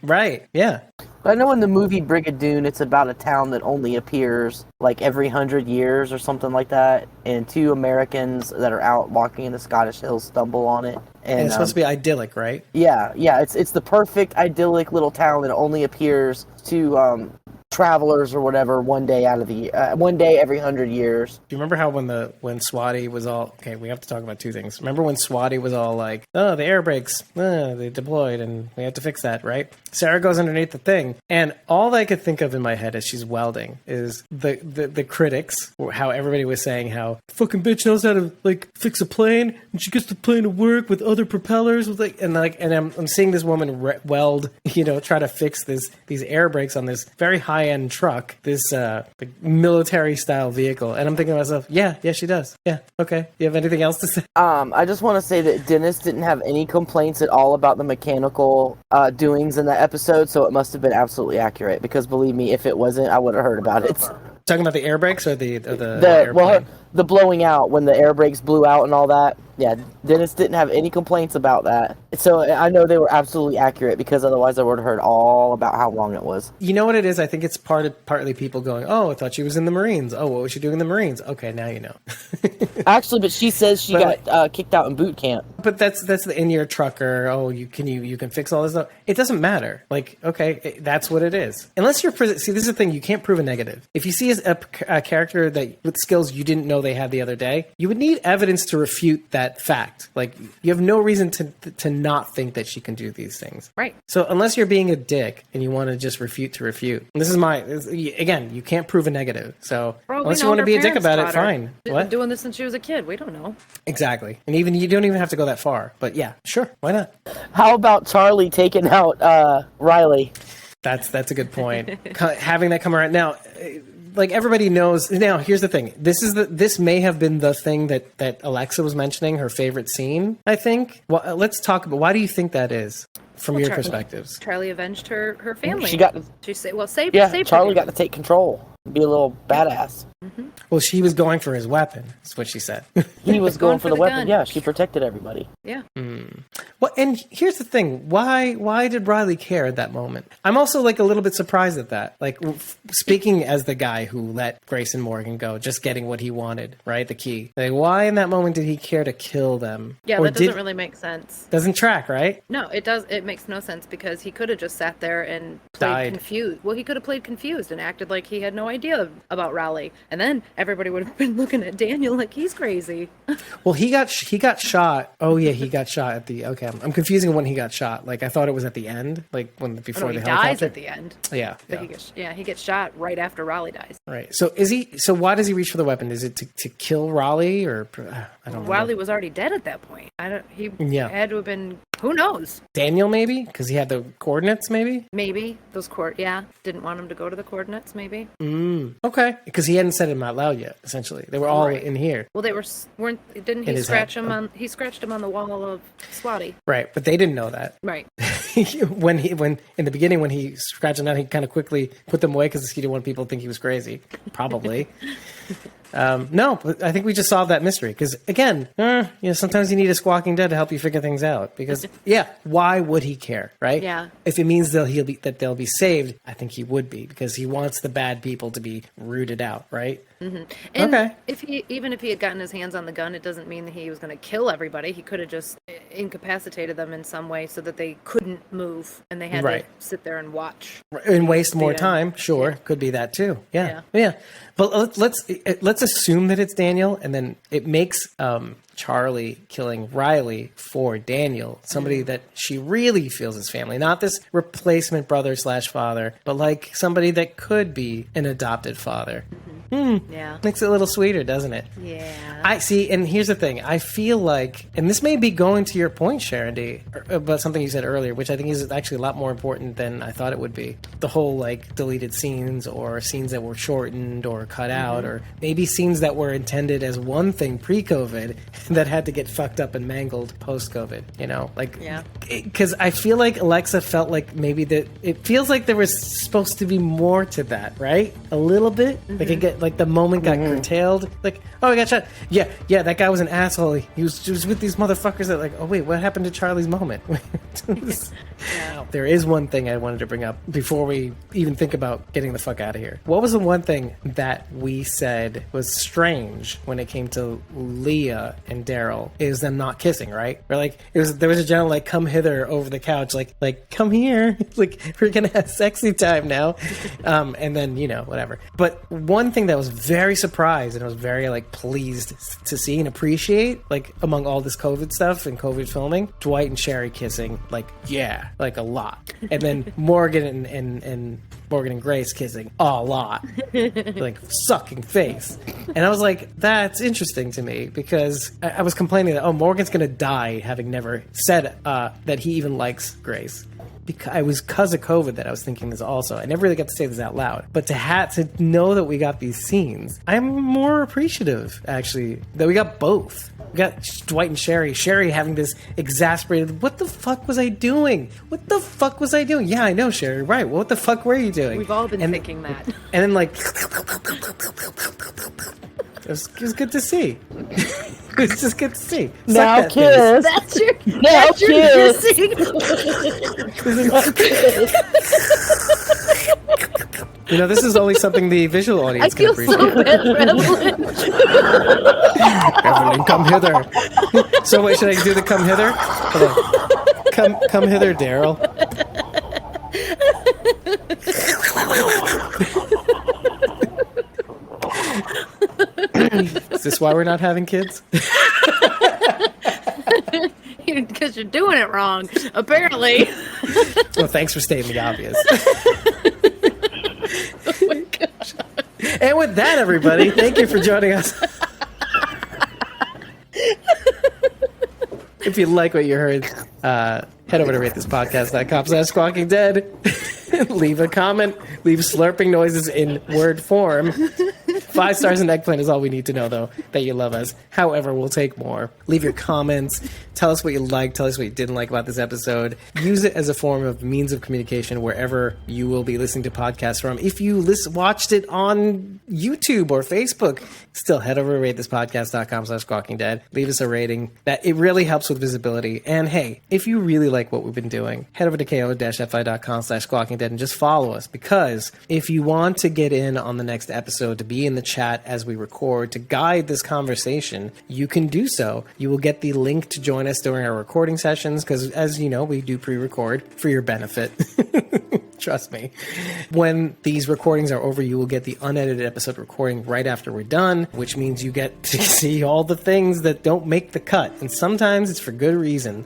Right. Yeah. I know in the movie Brigadoon, it's about a town that only appears like every 100 years or something like that, and two Americans that are out walking in the Scottish hills stumble on it. And it's supposed to be idyllic, right? Yeah, it's the perfect idyllic little town that only appears to travelers or whatever one day every 100 years. Do you remember how when Swati was all okay? We have to talk about two things. Remember when Swati was all like, "Oh, the air brakes, they deployed, and we have to fix that," right? Sarah goes underneath the thing, and all I could think of in my head as she's welding is the critics, how everybody was saying how fucking bitch knows how to like fix a plane, and she gets the plane to work with other propellers, and I'm seeing this woman weld, try to fix these air brakes on this very high-end truck, this military style vehicle, and I'm thinking to myself, yeah, she does. Yeah, okay. You have anything else to say? I just want to say that Dennis didn't have any complaints at all about the mechanical doings in that episode, so it must have been absolutely accurate, because believe me, if it wasn't, I would have heard about it. Talking about the air brakes or the airplane? The blowing out, when the air brakes blew out and all that. Yeah, Dennis didn't have any complaints about that. So I know they were absolutely accurate, because otherwise I would have heard all about how wrong it was. You know what it is? I think it's partly people going, "Oh, I thought she was in the Marines. Oh, what was she doing in the Marines?" Okay, now you know. Actually, but she says she got kicked out in boot camp. But that's the in-year trucker. Oh, you can fix all this stuff. It doesn't matter. Like, okay, that's what it is. Unless you're see, this is the thing. You can't prove a negative. If you see a character that with skills you didn't know they had the other day, you would need evidence to refute that fact. Like, you have no reason to not think that she can do these things. Right. So unless you're being a dick and you want to just refute, and this is again, you can't prove a negative. So unless you want to be a dick about it, fine. What? Doing this since she was a kid. We don't know. Exactly. And even you don't even have to go that far. But yeah, sure. Why not? How about Charlie taking out Riley? That's a good point. Having that come around now. Like, everybody knows now. Here's the thing. This may have been the thing that Alexa was mentioning, her favorite scene, I think. Well, let's talk about, why do you think that is from your perspectives? Charlie avenged her family. Saved Charlie got to take control, be a little badass. Mm-hmm. Well, she was going for his weapon. That's what she said. He was going for the weapon. Gun. Yeah, she protected everybody. Yeah. Well, and here's the thing. Why did Riley care at that moment? I'm also like a little bit surprised at that. Like, speaking as the guy who let Grace and Morgan go, just getting what he wanted, right? The key. Like, why in that moment did he care to kill them? Yeah, that doesn't really make sense. Doesn't track, right? No, it does. It makes no sense, because he could have just sat there and played confused. Well, he could have played confused and acted like he had no idea about Riley. And then everybody would have been looking at Daniel like he's crazy. Well, he got shot. Oh yeah, he got shot at the. Okay, I'm confusing when he got shot. Like, I thought it was at the end, like before the helicopter. He dies at the end. Yeah. But he gets shot right after Riley dies. Right. So why does he reach for the weapon? Is it to kill Riley, or I don't know? Riley was already dead at that point. He had to have been. Who knows? Daniel, maybe, because he had the coordinates. Maybe those didn't want him to go to the coordinates. Maybe. Okay, because he hadn't said them out loud yet. Essentially, they were all in here. Well, they weren't. Didn't he scratch him on? He scratched him on the wall of Swati. Right, but they didn't know that. Right. when in the beginning, when he scratched them out, he kind of quickly put them away because he didn't want people to think he was crazy. Probably. No, but I think we just solved that mystery. Because again, sometimes you need a squawking dead to help you figure things out. Because why would he care, right? Yeah. If it means that they'll be saved, I think he would be, because he wants the bad people to be rooted out, right? Mm-hmm. And even if he had gotten his hands on the gun, it doesn't mean that he was going to kill everybody. He could have just incapacitated them in some way so that they couldn't move, and they had to sit there and watch and waste more time. Sure, could be that too. Yeah. But let's assume that it's Daniel, and then it makes Charlie killing Riley for Daniel, somebody that she really feels is family, not this replacement brother / father, but like somebody that could be an adopted father. Yeah. Makes it a little sweeter, doesn't it? Yeah. I see, and here's the thing. I feel like, and this may be going to your point, Sharon D, about something you said earlier, which I think is actually a lot more important than I thought it would be. The whole, like, deleted scenes or scenes that were shortened or cut out, or maybe scenes that were intended as one thing pre-COVID that had to get fucked up and mangled post-COVID, you know? Like, because I feel like Alexa felt like maybe that, it feels like there was supposed to be more to that, right? A little bit? Like the moment got curtailed. Like, oh, I got shot. Yeah, that guy was an asshole. He was with these motherfuckers that like, oh wait, what happened to Charlie's moment? There is one thing I wanted to bring up before we even think about getting the fuck out of here. What was the one thing that we said was strange when it came to Leah and Daryl? Is them not kissing, right? Or like there was a general like, come hither over the couch, like come here, like we're gonna have sexy time now, and then whatever. But one thing that was very surprised and I was very like pleased to see and appreciate, like among all this COVID stuff and COVID filming, Dwight and Sherry kissing, like a lot, and then Morgan and Morgan and Grace kissing a lot, like sucking face. And I was like, that's interesting to me because I was complaining that Morgan's gonna die having never said that he even likes Grace. Because it was because of COVID that I was thinking this also. I never really got to say this out loud. But to know that we got these scenes, I'm more appreciative, actually, that we got both. We got Dwight and Sherry having this exasperated, what the fuck was I doing? What the fuck was I doing? Yeah, I know, Sherry, right. What the fuck were you doing? We've all been thinking that. And then like... It was good to see. It was just good to see. Now kiss. That's your kissing. This is only something the visual audience can appreciate. I feel so bad for Evelyn. Evelyn, come hither. So wait, should I do the come hither? Hold on. Come hither, Daryl. Is this why we're not having kids? Because you're doing it wrong, apparently. Well, thanks for stating the obvious. Oh my gosh. And with that, everybody, thank you for joining us. If you like what you heard, head over to ratethispodcast.com/squawkingdead. Leave a comment. Leave slurping noises in word form. 5 stars and eggplant is all we need to know, though, that you love us. However, we'll take more. Leave your comments. Tell us what you liked. Tell us what you didn't like about this episode. Use it as a form of means of communication wherever you will be listening to podcasts from. If you watched it on YouTube or Facebook, still head over to ratethispodcast.com/squawkingdead. Leave us a rating. That it really helps with visibility. And hey, if you really like what we've been doing, head over to ko-fi.com/squawkingdead and just follow us, because if you want to get in on the next episode, to be in the chat as we record, to guide this conversation, you can do so. You will get the link to join us during our recording sessions, because as you know, we do pre-record for your benefit. Trust me. When these recordings are over, you will get the unedited episode recording right after we're done, which means you get to see all the things that don't make the cut. And sometimes it's for good reason.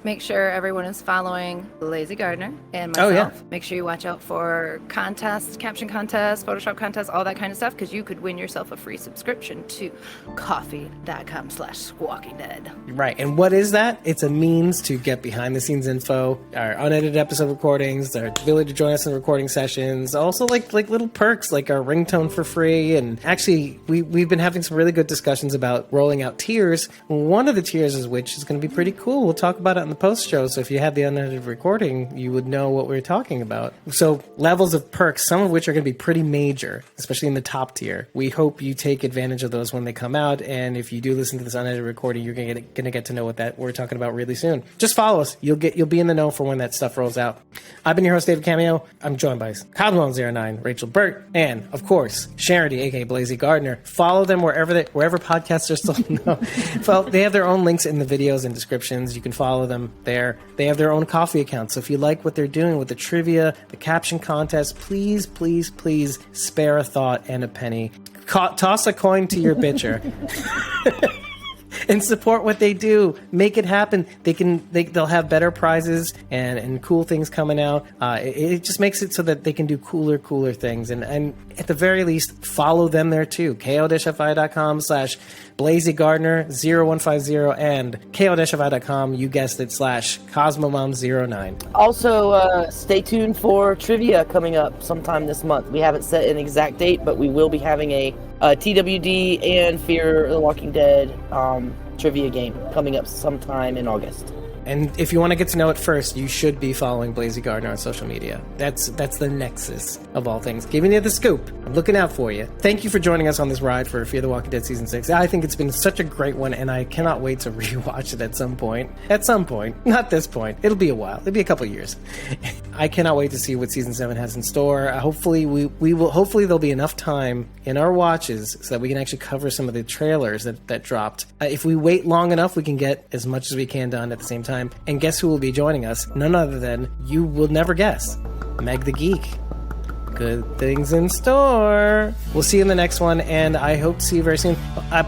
Make sure everyone is following Lazy Gardener and myself. Oh, yeah. Make sure you watch out for contests, caption contests, Photoshop contests, all that kind of stuff, because you could win yourself a free subscription to coffee.com/squawkingdead. Right. And what is that? It's a means to get behind the scenes info, our unedited episode recordings, our ability to join us in recording sessions, also like little perks like our ringtone for free. And actually, we've been having some really good discussions about rolling out tiers. One of the tiers is which is going to be pretty cool. We'll talk about it in the post show. So if you had the unedited recording, you would know what we're talking about. So levels of perks, some of which are going to be pretty major, especially in the top tier. We hope you take advantage of those when they come out. And if you do listen to this unedited recording, you're going to get to know what that we're talking about really soon. Just follow us. You'll be in the know for when that stuff rolls out. I've been your host, David Cameo. I'm joined by Cosmo09, Rachel Burt, and of course, Sharon D, aka Blazy Gardner. Follow them wherever podcasts are still. No. Well, they have their own links in the videos and descriptions. You can follow them there. They have their own coffee account. So if you like what they're doing with the trivia, the caption contest, please, please, please spare a thought and a penny. Toss a coin to your bitcher. and support what they do. Make it happen. They'll have better prizes and cool things coming out. It just makes it so that they can do cooler things. And at the very least, follow them there too. ko-fi.com/BlazyGardner0150 and ko-fi.com, you guessed it, /CosmoMom09. Also, stay tuned for trivia coming up sometime this month. We haven't set an exact date, but we will be having a TWD and Fear the Walking Dead trivia game coming up sometime in August. And if you want to get to know it first, you should be following Blazy Gardner on social media. That's the nexus of all things. Giving you the scoop. I'm looking out for you. Thank you for joining us on this ride for Fear the Walking Dead Season 6. I think it's been such a great one, and I cannot wait to rewatch it at some point. At some point. Not this point. It'll be a while. It'll be a couple years. I cannot wait to see what Season 7 has in store. Hopefully hopefully there'll be enough time in our watches so that we can actually cover some of the trailers that dropped. If we wait long enough, we can get as much as we can done at the same time. And guess who will be joining us? None other than, you will never guess, Meg the Geek. Good things in store. We'll see you in the next one, and I hope to see you very soon.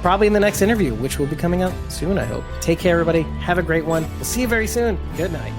Probably in the next interview, which will be coming out soon, I hope. Take care, everybody. Have a great one. We'll see you very soon. Good night.